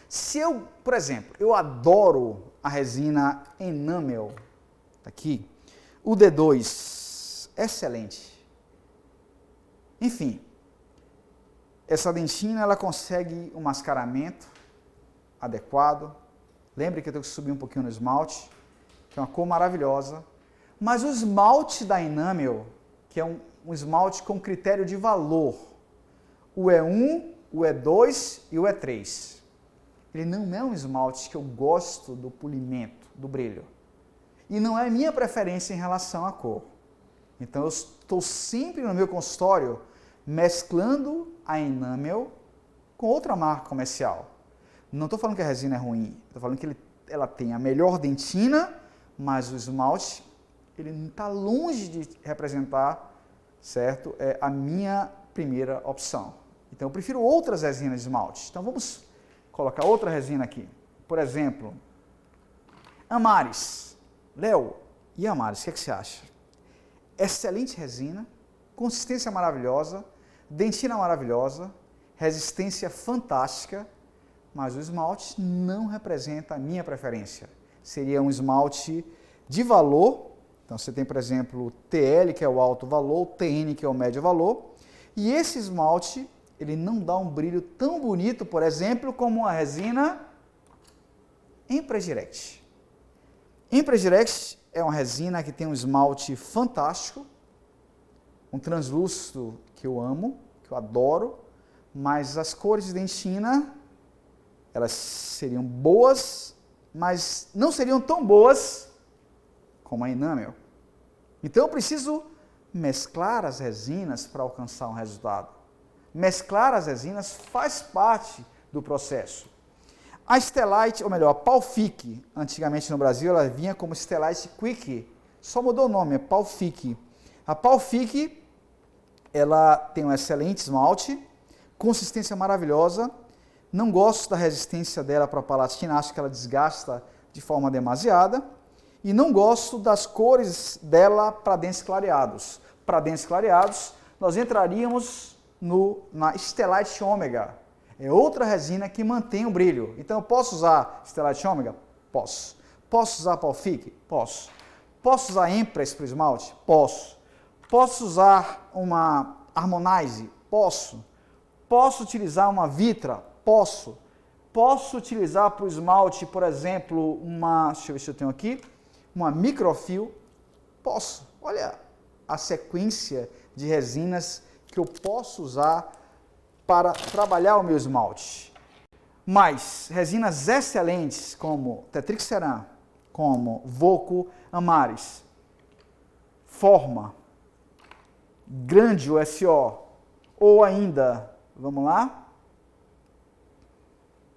Se eu, por exemplo, eu adoro a resina Enamel, aqui, o D2, excelente. Enfim, essa dentina ela consegue um mascaramento adequado. Lembre que eu tenho que subir um pouquinho no esmalte, que é uma cor maravilhosa. Mas o esmalte da Enamel, que é um esmalte com critério de valor, o E1, o E2 e o E3. Ele não é um esmalte que eu gosto do polimento, do brilho. E não é minha preferência em relação à cor. Então eu estou sempre no meu consultório mesclando a Enamel com outra marca comercial. Não estou falando que a resina é ruim, estou falando que ela tem a melhor dentina, mas o esmalte ele está longe de representar, certo? É a minha primeira opção. Então eu prefiro outras resinas de esmalte. Então vamos colocar outra resina aqui. Por exemplo, Amares. Léo, e Amares, o que você acha? Excelente resina, consistência maravilhosa, dentina maravilhosa, resistência fantástica, mas o esmalte não representa a minha preferência. Seria um esmalte de valor. Então você tem, por exemplo, o TL, que é o alto valor, o TN, que é o médio valor, e esse esmalte ele não dá um brilho tão bonito, por exemplo, como a resina Empress Direct. Empress Direct é uma resina que tem um esmalte fantástico, um translúcido que eu amo, que eu adoro, mas as cores de dentina, elas seriam boas, mas não seriam tão boas como a Enamel. Então eu preciso mesclar as resinas para alcançar um resultado. Mesclar as resinas faz parte do processo. A Stellite, ou melhor, a Palfic, antigamente no Brasil ela vinha como Stellite Quick, só mudou o nome, é Palfic. A Palfic, ela tem um excelente esmalte, consistência maravilhosa, não gosto da resistência dela para a palatina, acho que ela desgasta de forma demasiada, e não gosto das cores dela para dentes clareados. Para dentes clareados, nós entraríamos na Stellite Omega. É outra resina que mantém o brilho. Então, eu posso usar Stellite Omega? Posso. Posso usar Palfic? Posso. Posso usar Empress para o esmalte? Posso. Posso usar uma Harmonize? Posso. Posso utilizar uma Vitra? Posso. Posso utilizar para o esmalte, por exemplo, deixa eu ver se eu tenho aqui, uma Microfil? Posso. Olha a sequência de resinas que eu posso usar para trabalhar o meu esmalte. Mas resinas excelentes como Tetrix Ceram, como Voco Amares, Forma, Grande USO, ou ainda, vamos lá,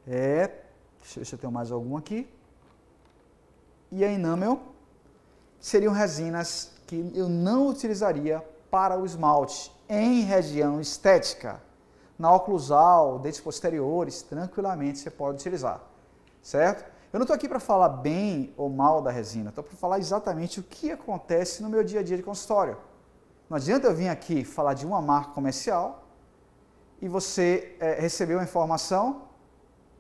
deixa eu ver se eu tenho mais algum aqui, e a Enamel, seriam resinas que eu não utilizaria para o esmalte em região estética. Na oclusal, dentes posteriores, tranquilamente você pode utilizar, certo? Eu não estou aqui para falar bem ou mal da resina, estou para falar exatamente o que acontece no meu dia a dia de consultório. Não adianta eu vir aqui falar de uma marca comercial e você receber uma informação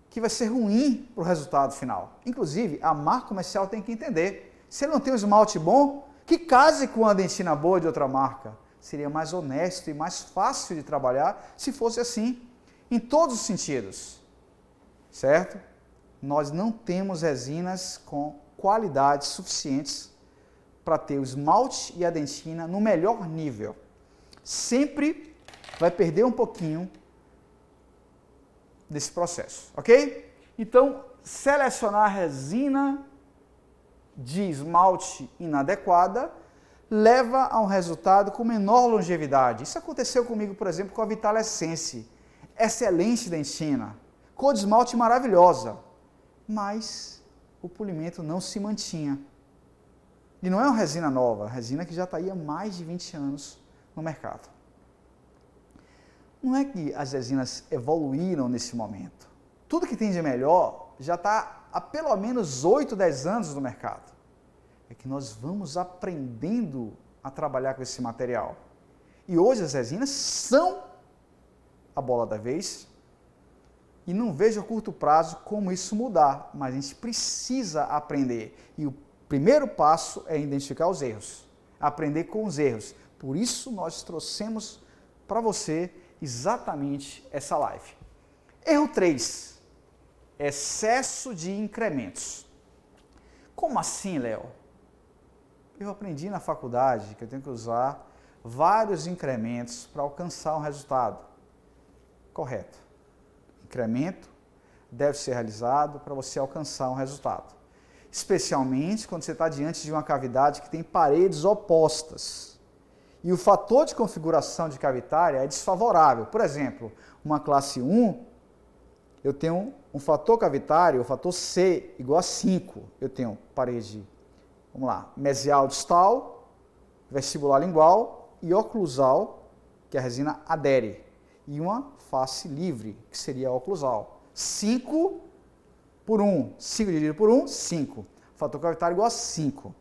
que vai ser ruim para o resultado final. Inclusive, a marca comercial tem que entender, se ele não tem um esmalte bom, que case com uma dentina boa de outra marca. Seria mais honesto e mais fácil de trabalhar se fosse assim, em todos os sentidos, certo? nós não temos resinas com qualidades suficientes para ter o esmalte e a dentina no melhor nível. Sempre vai perder um pouquinho desse processo, ok? Então, selecionar a resina de esmalte inadequada leva a um resultado com menor longevidade. Isso aconteceu comigo, por exemplo, com a Vital Essence. Excelente dentina, cor de esmalte maravilhosa, mas o polimento não se mantinha. E não é uma resina nova, é uma resina que já está aí há mais de 20 anos no mercado. Não é que as resinas evoluíram nesse momento. Tudo que tem de melhor já está há pelo menos 8, 10 anos no mercado. É que nós vamos aprendendo a trabalhar com esse material. E hoje as resinas são a bola da vez e não vejo a curto prazo como isso mudar, mas a gente precisa aprender. E o primeiro passo é identificar os erros, aprender com os erros. Por isso nós trouxemos para você exatamente essa live. Erro 3, excesso de incrementos. Como assim, Léo? Eu aprendi na faculdade que eu tenho que usar vários incrementos para alcançar um resultado. Correto. Incremento deve ser realizado para você alcançar um resultado. Especialmente quando você está diante de uma cavidade que tem paredes opostas. E o fator de configuração de cavitária é desfavorável. Por exemplo, uma classe 1, eu tenho um fator cavitário, o fator C, igual a 5. Eu tenho parede, vamos lá, mesial distal, vestibular lingual e oclusal, que a resina adere. E uma face livre, que seria a oclusal. 5 por 1. 5 dividido por 1, 5. Fator cavitário igual a 5.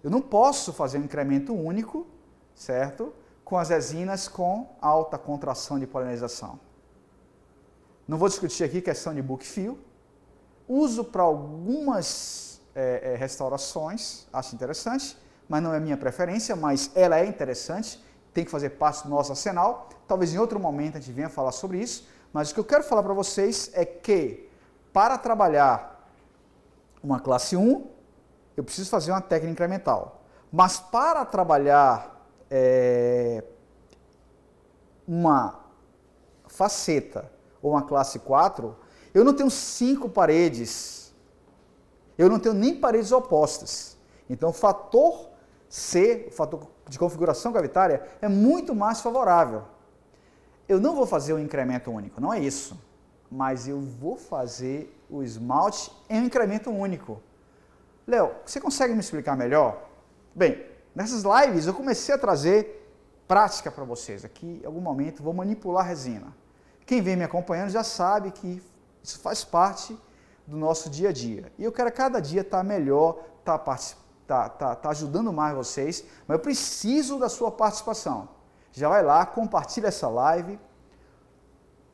Eu não posso fazer um incremento único, certo? Com as resinas com alta contração de polimerização. Não vou discutir aqui questão de book fill. Uso para algumas restaurações, acho interessante, mas não é minha preferência, mas ela é interessante, tem que fazer parte do nosso arsenal. Talvez em outro momento a gente venha falar sobre isso, mas o que eu quero falar para vocês é que para trabalhar uma classe 1, eu preciso fazer uma técnica incremental. Mas para trabalhar uma faceta ou uma classe 4, eu não tenho 5 paredes, eu não tenho nem paredes opostas. Então o fator C, o fator de configuração cavitária, é muito mais favorável. Eu não vou fazer um incremento único, não é isso. Mas eu vou fazer o esmalte em um incremento único. Léo, você consegue me explicar melhor? Bem, nessas lives eu comecei a trazer prática para vocês. Aqui, em algum momento, vou manipular a resina. Quem vem me acompanhando já sabe que isso faz parte do nosso dia a dia. E eu quero cada dia estar melhor, estar ajudando mais vocês, mas eu preciso da sua participação. Já vai lá, compartilha essa live,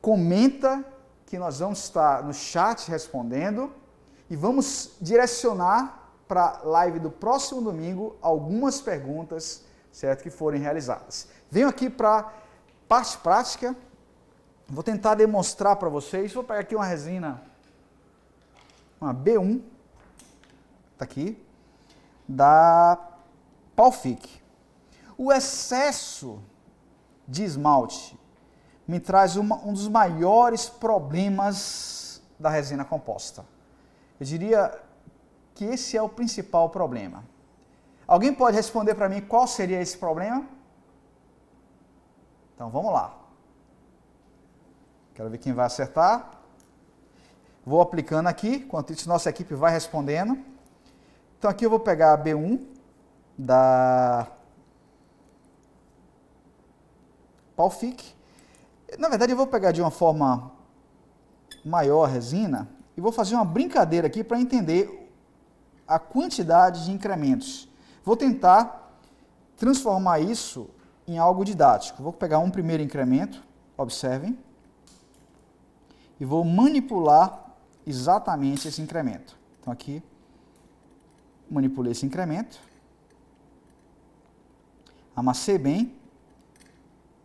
comenta que nós vamos estar no chat respondendo e vamos direcionar para a live do próximo domingo algumas perguntas, certo, que forem realizadas. Venho aqui para parte prática, vou tentar demonstrar para vocês, vou pegar aqui uma resina, uma B1, está aqui, da Palfic. O excesso de esmalte me traz um dos maiores problemas da resina composta. Eu diria que esse é o principal problema. Alguém pode responder para mim qual seria esse problema? Então vamos lá. Quero ver quem vai acertar. Vou aplicando aqui, enquanto isso nossa equipe vai respondendo. Então aqui eu vou pegar a B1 da Palfic. Na verdade eu vou pegar de uma forma maior a resina e vou fazer uma brincadeira aqui para entender a quantidade de incrementos. Vou tentar transformar isso em algo didático. Vou pegar um primeiro incremento, observem, e vou manipular exatamente esse incremento. Então aqui, manipulei esse incremento, amassei bem,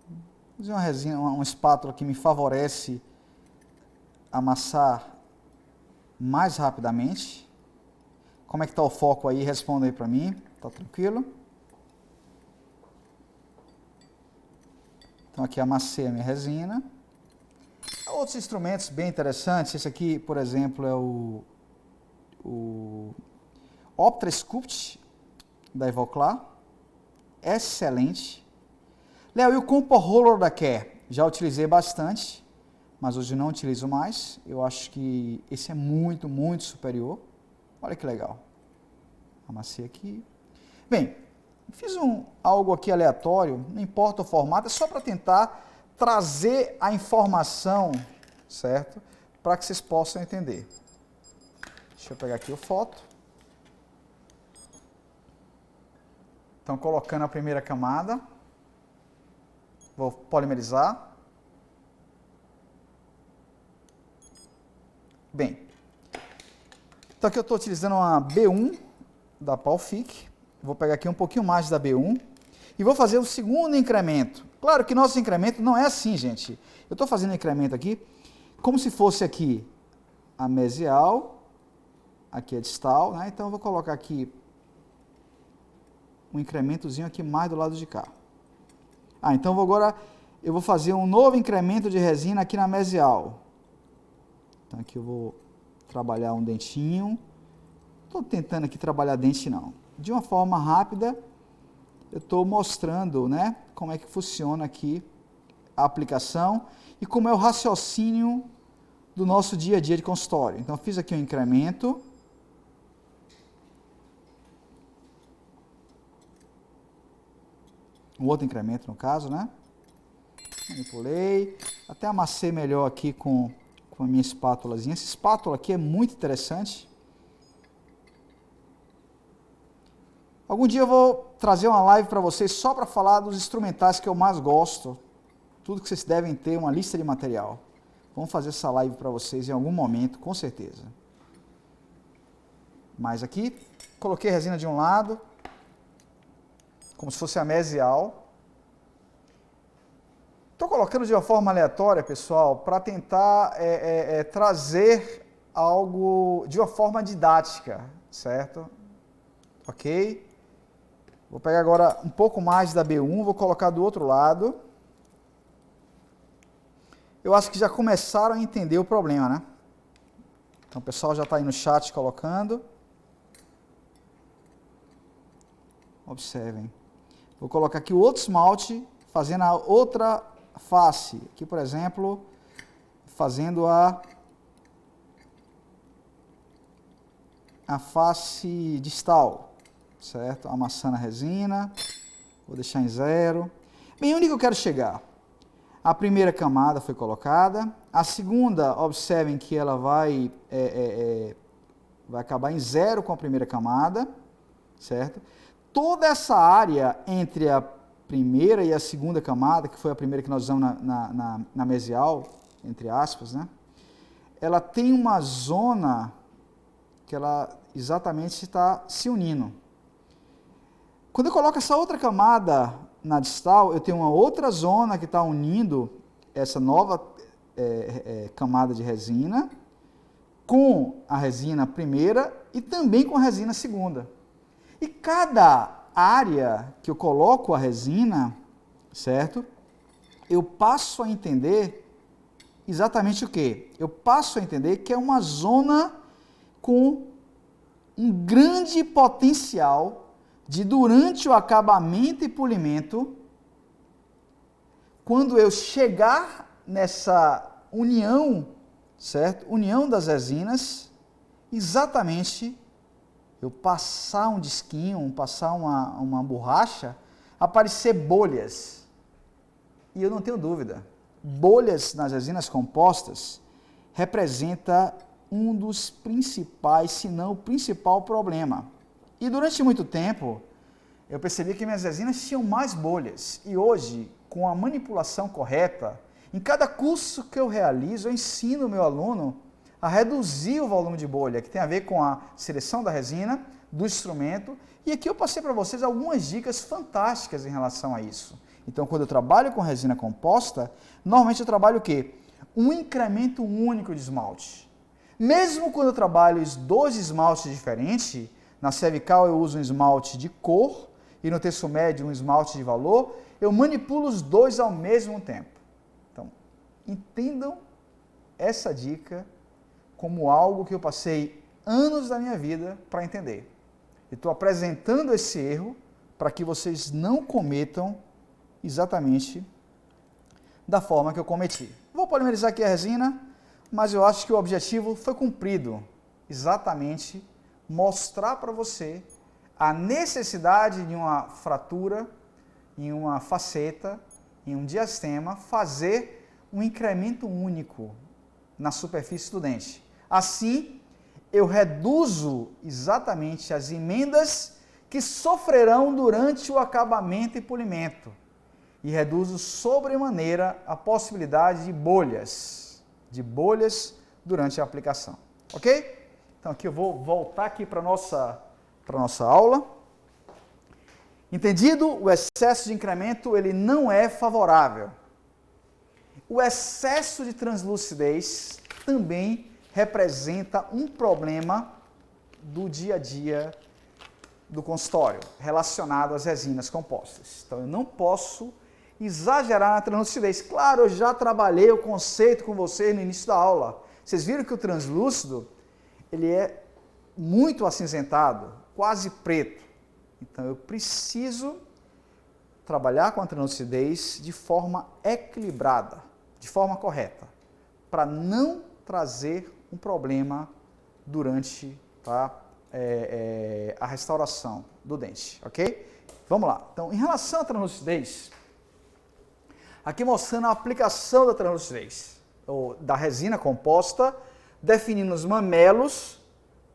vou fazer uma resina, uma espátula que me favorece amassar mais rapidamente. Como é que está o foco aí? Responda aí para mim. Está tranquilo? Então aqui amassei a minha resina. Outros instrumentos bem interessantes. Esse aqui, por exemplo, é o Optra Sculpt da Ivoclar. Excelente. Léo, e o Compo Roller da Care? Já utilizei bastante, mas hoje não utilizo mais. Eu acho que esse é muito, muito superior. Olha que legal. Amassei aqui. Bem, fiz algo aqui aleatório, não importa o formato, é só para tentar trazer a informação, certo? Para que vocês possam entender. Deixa eu pegar aqui a foto. Então, colocando a primeira camada. Vou polimerizar. Bem, então aqui eu estou utilizando uma B1 da Palfic. Vou pegar aqui um pouquinho mais da B1 e vou fazer o segundo incremento. Claro que nosso incremento não é assim, gente. Eu estou fazendo um incremento aqui como se fosse aqui a mesial, aqui a distal, né? Então eu vou colocar aqui um incrementozinho aqui mais do lado de cá. Então agora eu vou fazer um novo incremento de resina aqui na mesial. Então aqui eu vou trabalhar um dentinho. Estou tentando aqui trabalhar dente não. De uma forma rápida, eu estou mostrando, né, como é que funciona aqui a aplicação e como é o raciocínio do nosso dia a dia de consultório. Então fiz aqui um incremento. Um outro incremento no caso, né? Manipulei, até amassei melhor aqui com a minha espátulazinha. Essa espátula aqui é muito interessante. Algum dia eu vou trazer uma live para vocês só para falar dos instrumentais que eu mais gosto. Tudo que vocês devem ter, uma lista de material. Vamos fazer essa live para vocês em algum momento, com certeza. Mas aqui, coloquei a resina de um lado, como se fosse a mesial. Estou colocando de uma forma aleatória, pessoal, para tentar trazer algo de uma forma didática, certo? Ok? Vou pegar agora um pouco mais da B1, vou colocar do outro lado. Eu acho que já começaram a entender o problema, né? Então o pessoal já está aí no chat colocando. Observem. Vou colocar aqui o outro esmalte, fazendo a outra face. Aqui, por exemplo, fazendo a face distal, certo? Amassando a resina. Vou deixar em 0. Bem, onde que eu quero chegar? A primeira camada foi colocada. A segunda, observem que ela vai acabar em 0 com a primeira camada, certo? Toda essa área entre a primeira e a segunda camada, que foi a primeira que nós usamos na mesial, entre aspas, né? Ela tem uma zona que ela exatamente está se unindo. Quando eu coloco essa outra camada na distal, eu tenho uma outra zona que está unindo essa nova camada de resina com a resina primeira e também com a resina segunda. E cada área que eu coloco a resina, certo? Eu passo a entender exatamente o quê? Eu passo a entender que é uma zona com um grande potencial de, durante o acabamento e polimento, quando eu chegar nessa união, certo? União das resinas, exatamente eu passar um disquinho, passar uma borracha, aparecer bolhas. E eu não tenho dúvida, bolhas nas resinas compostas representa um dos principais, se não o principal problema. E durante muito tempo, eu percebi que minhas resinas tinham mais bolhas. E hoje, com a manipulação correta, em cada curso que eu realizo, eu ensino o meu aluno a reduzir o volume de bolha, que tem a ver com a seleção da resina, do instrumento. E aqui eu passei para vocês algumas dicas fantásticas em relação a isso. Então, quando eu trabalho com resina composta, normalmente eu trabalho o quê? Um incremento único de esmalte. Mesmo quando eu trabalho dois esmaltes diferentes, na cervical eu uso um esmalte de cor e no terço médio um esmalte de valor, eu manipulo os dois ao mesmo tempo. Então, entendam essa dica como algo que eu passei anos da minha vida para entender. E estou apresentando esse erro para que vocês não cometam exatamente da forma que eu cometi. Vou polimerizar aqui a resina, mas eu acho que o objetivo foi cumprido. Exatamente mostrar para você a necessidade de uma fratura em uma faceta, em um diastema, fazer um incremento único na superfície do dente. Assim, eu reduzo exatamente as emendas que sofrerão durante o acabamento e polimento e reduzo sobremaneira a possibilidade de bolhas durante a aplicação, ok? Então aqui eu vou voltar aqui para a nossa aula. Entendido? O excesso de incremento ele não é favorável. O excesso de translucidez também representa um problema do dia a dia do consultório, relacionado às resinas compostas. Então, eu não posso exagerar na translucidez. Claro, eu já trabalhei o conceito com vocês no início da aula. Vocês viram que o translúcido, ele é muito acinzentado, quase preto. Então, eu preciso trabalhar com a translucidez de forma equilibrada, de forma correta, para não trazer um problema durante a restauração do dente, ok? Vamos lá. Então, em relação à translucidez, aqui mostrando a aplicação da translucidez, ou da resina composta, definindo os mamelos,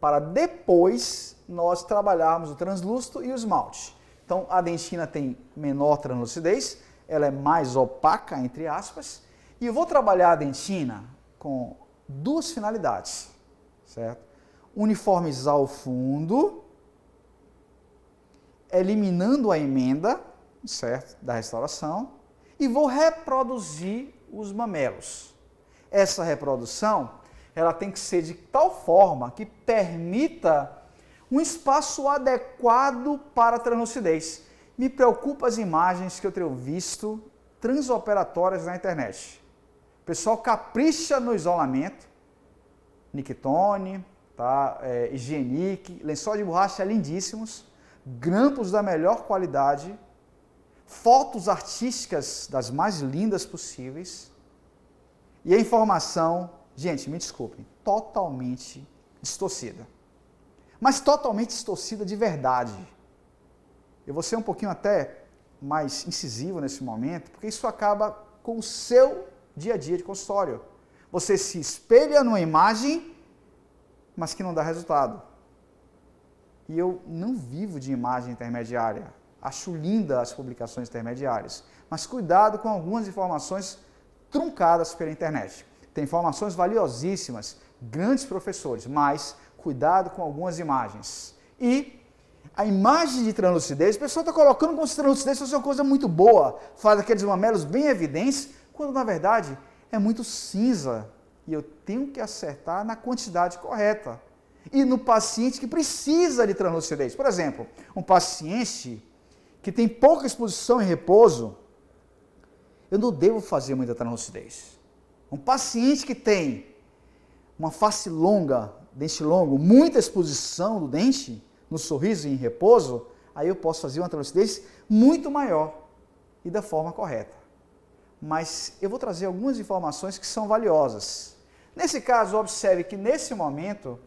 para depois nós trabalharmos o translúcido e o esmalte. Então, a dentina tem menor translucidez, ela é mais opaca, entre aspas, e eu vou trabalhar a dentina com duas finalidades, certo? Uniformizar o fundo, eliminando a emenda, certo, da restauração, e vou reproduzir os mamelos. Essa reprodução, ela tem que ser de tal forma que permita um espaço adequado para a translucidez. Me preocupa as imagens que eu tenho visto transoperatórias na internet. O pessoal capricha no isolamento, Nictone, Higienic, lençol de borracha lindíssimos, grampos da melhor qualidade, fotos artísticas das mais lindas possíveis e a informação, gente, me desculpem, totalmente distorcida. Mas totalmente distorcida de verdade. Eu vou ser um pouquinho até mais incisivo nesse momento, porque isso acaba com o seu dia a dia de consultório. Você se espelha numa imagem, mas que não dá resultado. E eu não vivo de imagem intermediária. Acho linda as publicações intermediárias, mas cuidado com algumas informações truncadas pela internet. Tem informações valiosíssimas, grandes professores, mas cuidado com algumas imagens. E a imagem de translucidez, o pessoal está colocando como se translucidez fosse uma coisa muito boa, faz aqueles mamelos bem evidentes, quando na verdade é muito cinza. E eu tenho que acertar na quantidade correta. E no paciente que precisa de translucidez. Por exemplo, um paciente que tem pouca exposição em repouso, eu não devo fazer muita translucidez. Um paciente que tem uma face longa, dente longo, muita exposição do dente, no sorriso e em repouso, aí eu posso fazer uma translucidez muito maior e da forma correta. Mas eu vou trazer algumas informações que são valiosas. Nesse caso, observe que nesse momento,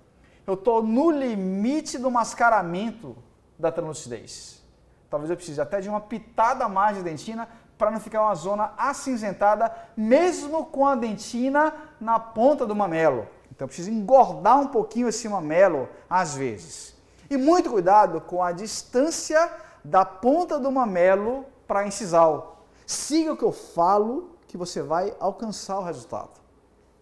eu estou no limite do mascaramento da translucidez. Talvez eu precise até de uma pitada a mais de dentina para não ficar uma zona acinzentada, mesmo com a dentina na ponta do mamelo. Então eu preciso engordar um pouquinho esse mamelo às vezes. E muito cuidado com a distância da ponta do mamelo para a incisal. Siga o que eu falo que você vai alcançar o resultado.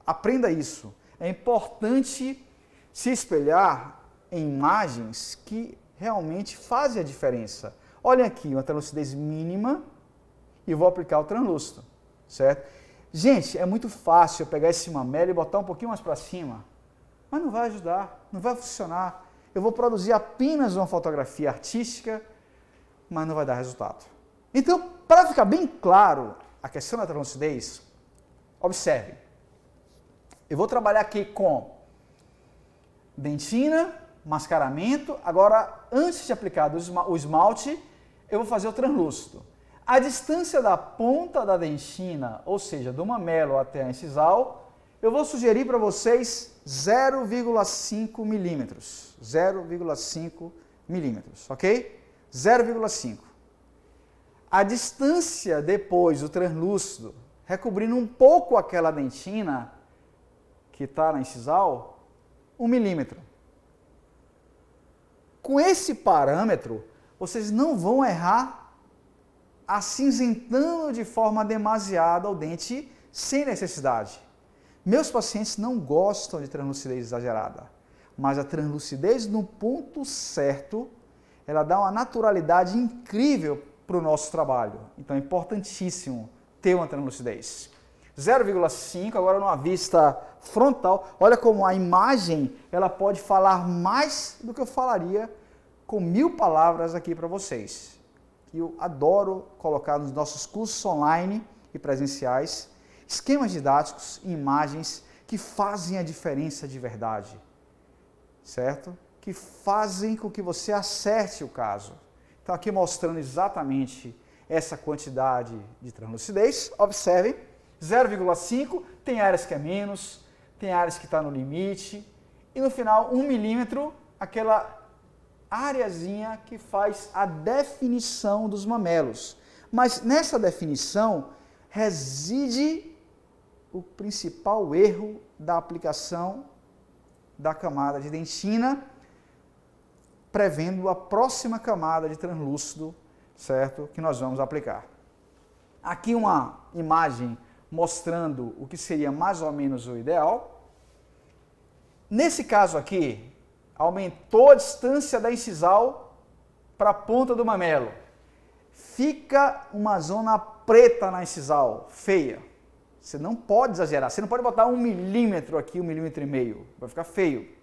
Aprenda isso. É importante se espelhar em imagens que realmente fazem a diferença. Olhem aqui, uma translucidez mínima e eu vou aplicar o translúcido, certo? Gente, é muito fácil eu pegar esse mamelo e botar um pouquinho mais para cima. mas não vai ajudar, não vai funcionar. Eu vou produzir apenas uma fotografia artística, mas não vai dar resultado. Então, para ficar bem claro a questão da translucidez, observe. Eu vou trabalhar aqui com dentina, mascaramento. Agora, antes de aplicar o esmalte, eu vou fazer o translúcido. A distância da ponta da dentina, ou seja, do mamelo até a incisal, eu vou sugerir para vocês 0,5 milímetros. 0,5 milímetros, ok? 0,5. A distância depois do translúcido, recobrindo um pouco aquela dentina que está na incisal, 1 milímetro. Com esse parâmetro, vocês não vão errar acinzentando de forma demasiada o dente sem necessidade. Meus pacientes não gostam de translucidez exagerada, mas a translucidez no ponto certo, ela dá uma naturalidade incrível para o nosso trabalho. Então é importantíssimo ter uma translucidez. 0,5, agora numa vista frontal. Olha como a imagem ela pode falar mais do que eu falaria com 1000 palavras aqui para vocês. Que eu adoro colocar nos nossos cursos online e presenciais esquemas didáticos e imagens que fazem a diferença de verdade, certo? Que fazem com que você acerte o caso. Então aqui mostrando exatamente essa quantidade de translucidez, observem, 0,5, tem áreas que é menos, tem áreas que está no limite, e no final 1 milímetro, aquela areazinha que faz a definição dos mamelos. Mas nessa definição reside o principal erro da aplicação da camada de dentina, prevendo a próxima camada de translúcido, certo? Que nós vamos aplicar. Aqui uma imagem mostrando o que seria mais ou menos o ideal. Nesse caso aqui, aumentou a distância da incisal para a ponta do mamelo. Fica uma zona preta na incisal, feia. Você não pode exagerar, você não pode botar 1 milímetro aqui, 1,5 milímetros, vai ficar feio,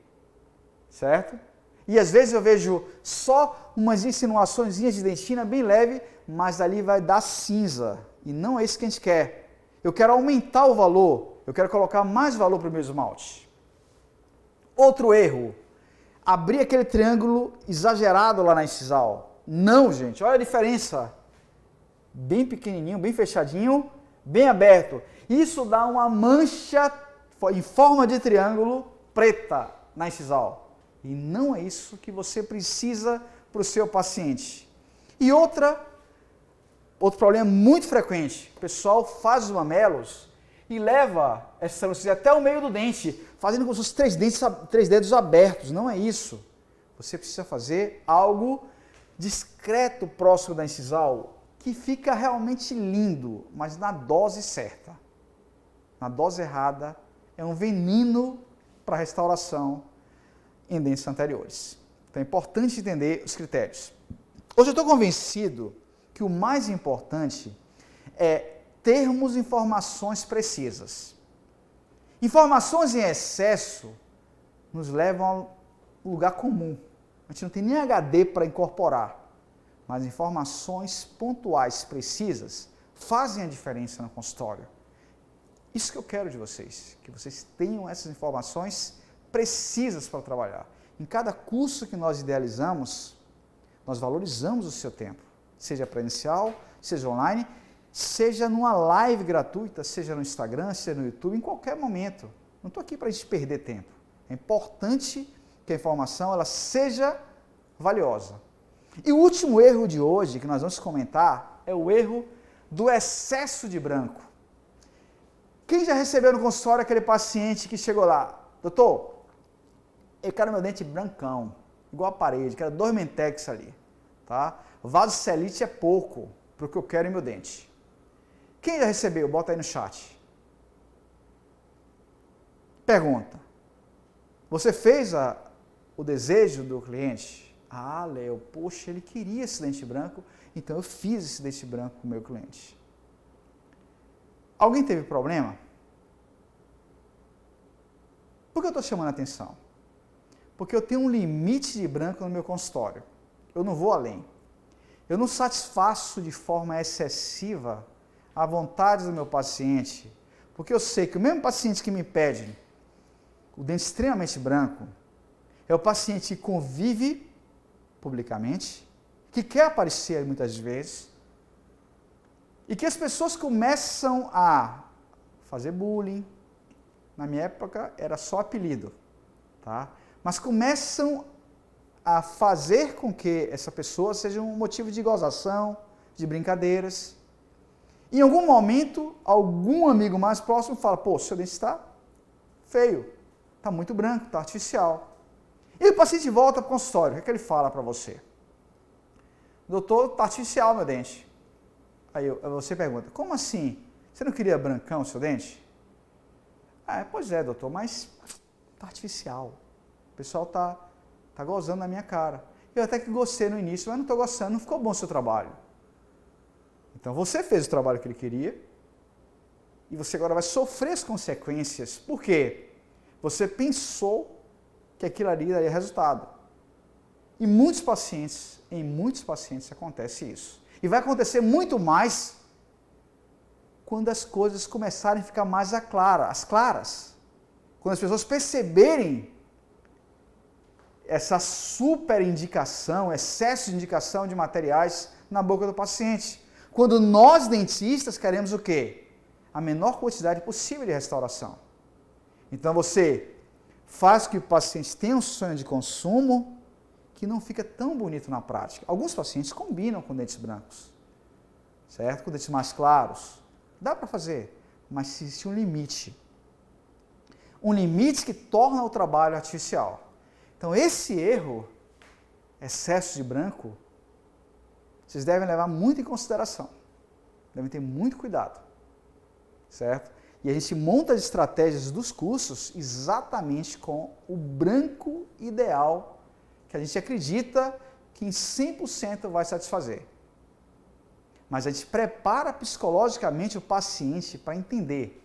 certo? E às vezes eu vejo só umas insinuações de dentina bem leve, mas ali vai dar cinza, e não é isso que a gente quer. Eu quero aumentar o valor, eu quero colocar mais valor para o meu esmalte. Outro erro, abrir aquele triângulo exagerado lá na incisal. Não, gente, olha a diferença. Bem pequenininho, bem fechadinho, bem aberto. Isso dá uma mancha em forma de triângulo preta na incisal. E não é isso que você precisa para o seu paciente. E outro problema muito frequente, o pessoal faz os mamelos e leva essa translucidez até o meio do dente, fazendo com os 3 dedos abertos. Não é isso. Você precisa fazer algo discreto próximo da incisal, que fica realmente lindo, mas na dose certa. Na dose errada, é um veneno para a restauração em dentes anteriores. Então é importante entender os critérios. Hoje eu estou convencido que o mais importante é termos informações precisas. Informações em excesso nos levam ao lugar comum. A gente não tem nem HD para incorporar, mas informações pontuais, precisas, fazem a diferença no consultório. Isso que eu quero de vocês, que vocês tenham essas informações precisas para trabalhar. Em cada curso que nós idealizamos, nós valorizamos o seu tempo, seja presencial, seja online, seja numa live gratuita, seja no Instagram, seja no YouTube, em qualquer momento. Não estou aqui para a gente perder tempo. É importante que a informação ela seja valiosa. E o último erro de hoje que nós vamos comentar é o erro do excesso de branco. Quem já recebeu no consultório aquele paciente que chegou lá? Doutor, eu quero meu dente brancão, igual a parede, quero 2 mentex ali. Tá? Vasocelite é pouco para o que eu quero em meu dente. Quem já recebeu? Bota aí no chat. Pergunta. Você fez o desejo do cliente? Ah, Léo, poxa, ele queria esse dente branco, então eu fiz esse dente branco com o meu cliente. Alguém teve problema? Por que eu estou chamando a atenção? Porque eu tenho um limite de branco no meu consultório. Eu não vou além. Eu não satisfaço de forma excessiva a vontade do meu paciente, porque eu sei que o mesmo paciente que me pede o dente extremamente branco é o paciente que convive publicamente, que quer aparecer muitas vezes, e que as pessoas começam a fazer bullying. Na minha época era só apelido, tá? Mas começam a fazer com que essa pessoa seja um motivo de gozação, de brincadeiras. Em algum momento, algum amigo mais próximo fala, pô, seu dente está feio, está muito branco, está artificial. E o paciente volta para o consultório, o que ele fala para você? Doutor, está artificial meu dente. Aí você pergunta, como assim? Você não queria brancão o seu dente? Pois é, doutor, mas está artificial. O pessoal está gozando na minha cara. Eu até que gostei no início, mas não estou gostando, não ficou bom o seu trabalho. Então você fez o trabalho que ele queria e você agora vai sofrer as consequências. Por quê? Você pensou que aquilo ali daria resultado. Em muitos pacientes acontece isso. E vai acontecer muito mais quando as coisas começarem a ficar mais claras. Quando as pessoas perceberem essa super indicação, excesso de indicação de materiais na boca do paciente. Quando nós, dentistas, queremos o quê? A menor quantidade possível de restauração. Então você faz com que o paciente tenha um sonho de consumo que não fica tão bonito na prática. Alguns pacientes combinam com dentes brancos, certo? Com dentes mais claros. Dá para fazer, mas existe um limite. Um limite que torna o trabalho artificial. Então esse erro, excesso de branco, vocês devem levar muito em consideração. Devem ter muito cuidado, certo? E a gente monta as estratégias dos cursos exatamente com o branco ideal que a gente acredita que em 100% vai satisfazer. Mas a gente prepara psicologicamente o paciente para entender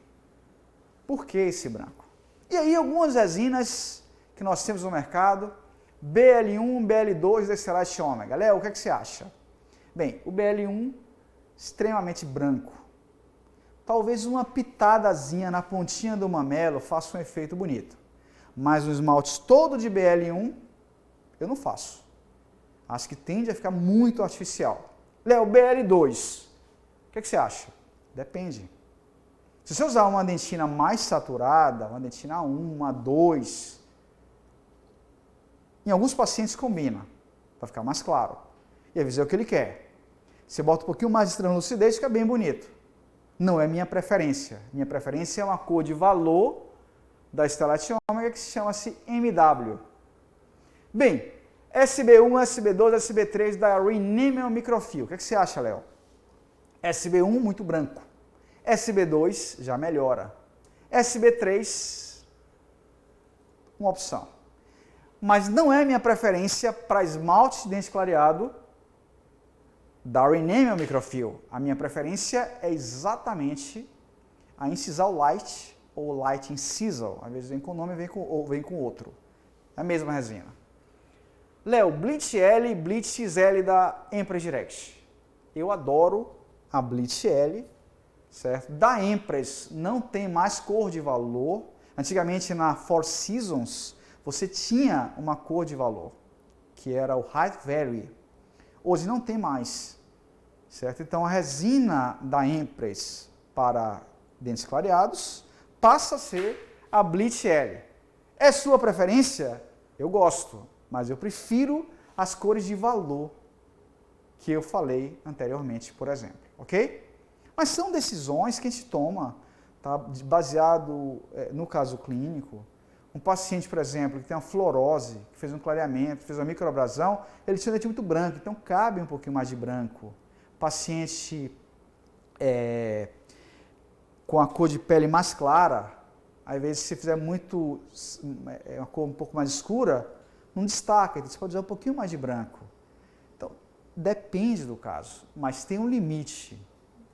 por que esse branco. E aí algumas resinas que nós temos no mercado, BL1, BL2 da Estelite Ômega. Léo, o que você acha? Bem, o BL1 extremamente branco. Talvez uma pitadazinha na pontinha do mamelo faça um efeito bonito. Mas o esmalte todo de BL1 eu não faço. Acho que tende a ficar muito artificial. Léo, BL2, o que você acha? Depende. Se você usar uma dentina mais saturada, uma dentina 1, uma 2, em alguns pacientes combina, para ficar mais claro. E avisar o que ele quer. Você bota um pouquinho mais de translucidez, fica bem bonito. Não é minha preferência. Minha preferência é uma cor de valor da Estelite Ômega que se chama-se MW. Bem, SB1, SB2, SB3 da Renamel Microfil. O que você acha, Léo? SB1 muito branco. SB2 já melhora. SB3, uma opção. Mas não é minha preferência para esmalte de dente clareado da Renamel Microfil. A minha preferência é exatamente a Incisal Light ou Light Incisal. Às vezes vem com o nome ou vem com outro. É a mesma resina. Léo, Bleach L e Bleach XL da Empress Direct. Eu adoro a Bleach L, certo? Da Empress não tem mais cor de valor. Antigamente na Four Seasons você tinha uma cor de valor, que era o Height Valley. Hoje não tem mais, certo? Então a resina da Empress para dentes clareados passa a ser a Bleach L. É sua preferência? Eu gosto, mas eu prefiro as cores de valor que eu falei anteriormente, por exemplo, ok? Mas são decisões que a gente toma, tá? Baseado no caso clínico. Um paciente, por exemplo, que tem uma fluorose, que fez um clareamento, fez uma microabrasão, ele tinha um dente muito branco, então cabe um pouquinho mais de branco. Paciente com a cor de pele mais clara, às vezes se fizer muito, uma cor um pouco mais escura, não destaca, então você pode usar um pouquinho mais de branco. Então, depende do caso, mas tem um limite.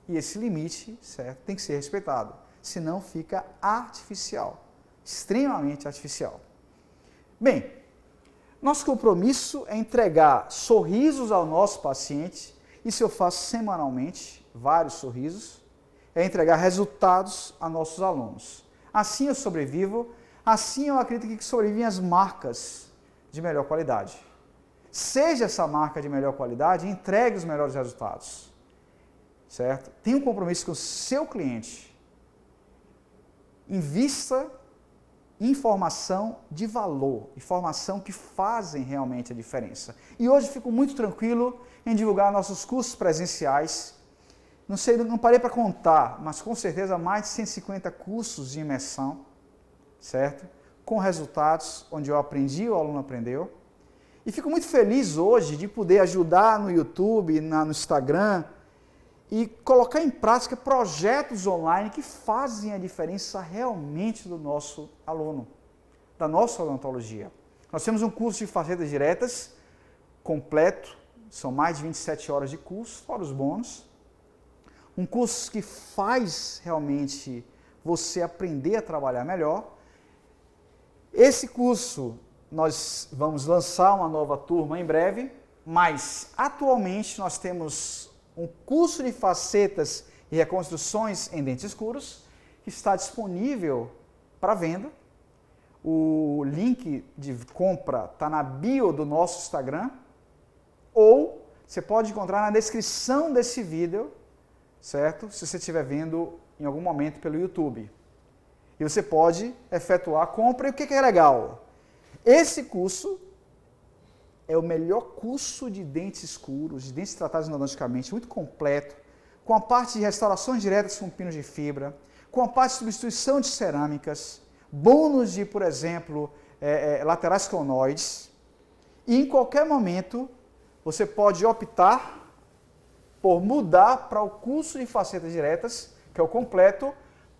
E esse limite, certo, tem que ser respeitado, senão fica artificial. extremamente artificial. Bem, nosso compromisso é entregar sorrisos ao nosso paciente, isso eu faço semanalmente, vários sorrisos, é entregar resultados a nossos alunos. Assim eu sobrevivo, assim eu acredito que sobrevivem as marcas de melhor qualidade. Seja essa marca de melhor qualidade e entregue os melhores resultados. Certo? Tenha um compromisso com o seu cliente. Invista em informação de valor, informação que fazem realmente a diferença. E hoje fico muito tranquilo em divulgar nossos cursos presenciais. Não sei, não parei para contar, mas com certeza mais de 150 cursos de imersão, certo? Com resultados, onde eu aprendi, o aluno aprendeu. E fico muito feliz hoje de poder ajudar no YouTube, no Instagram, e colocar em prática projetos online que fazem a diferença realmente do nosso aluno, da nossa odontologia. Nós temos um curso de facetas diretas completo, são mais de 27 horas de curso, fora os bônus. Um curso que faz realmente você aprender a trabalhar melhor. Esse curso, nós vamos lançar uma nova turma em breve, mas atualmente nós temos um curso de facetas e reconstruções em dentes escuros, que está disponível para venda. O link de compra está na bio do nosso Instagram, ou você pode encontrar na descrição desse vídeo, certo? Se você estiver vendo em algum momento pelo YouTube. E você pode efetuar a compra. E o que é legal? Esse curso é o melhor curso de dentes escuros, de dentes tratados endodonticamente, muito completo, com a parte de restaurações diretas com pinos de fibra, com a parte de substituição de cerâmicas, bônus de, por exemplo, laterais conoides. E em qualquer momento, você pode optar por mudar para o curso de facetas diretas, que é o completo,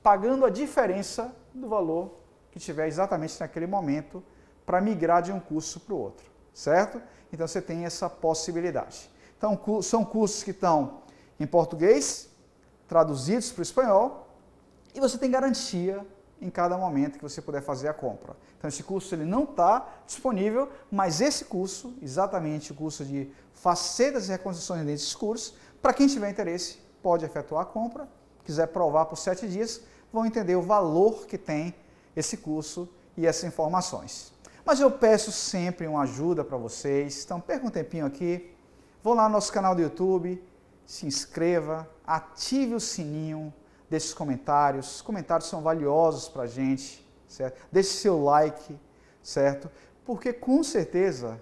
pagando a diferença do valor que tiver exatamente naquele momento para migrar de um curso para o outro, certo? Então você tem essa possibilidade. Então são cursos que estão em português, traduzidos para o espanhol, e você tem garantia em cada momento que você puder fazer a compra. Então esse curso ele não está disponível, mas esse curso, exatamente o curso de facetas e reconstruções de dentes escuros, para quem tiver interesse, pode efetuar a compra, quiser provar por 7 dias, vão entender o valor que tem esse curso e essas informações. Mas eu peço sempre uma ajuda para vocês, então perca um tempinho aqui, vão lá no nosso canal do YouTube, se inscreva, ative o sininho desses comentários, os comentários são valiosos para a gente, certo? Deixe seu like, certo? Porque com certeza,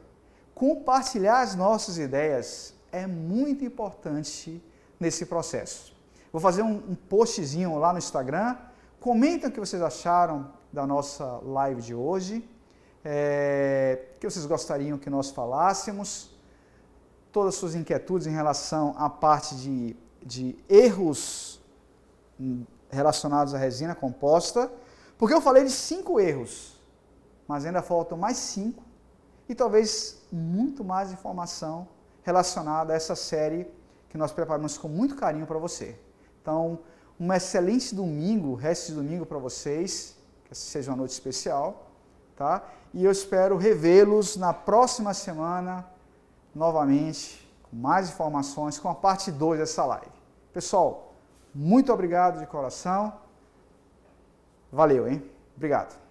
compartilhar as nossas ideias é muito importante nesse processo. Vou fazer um postzinho lá no Instagram, comentem o que vocês acharam da nossa live de hoje, que vocês gostariam que nós falássemos, todas as suas inquietudes em relação à parte de erros relacionados à resina composta, porque eu falei de 5 erros, mas ainda faltam mais 5 e talvez muito mais informação relacionada a essa série que nós preparamos com muito carinho para você. Então, um excelente domingo, resto de domingo para vocês, que seja uma noite especial, tá? E eu espero revê-los na próxima semana, novamente, com mais informações, com a parte 2 dessa live. Pessoal, muito obrigado de coração. Valeu, hein? Obrigado.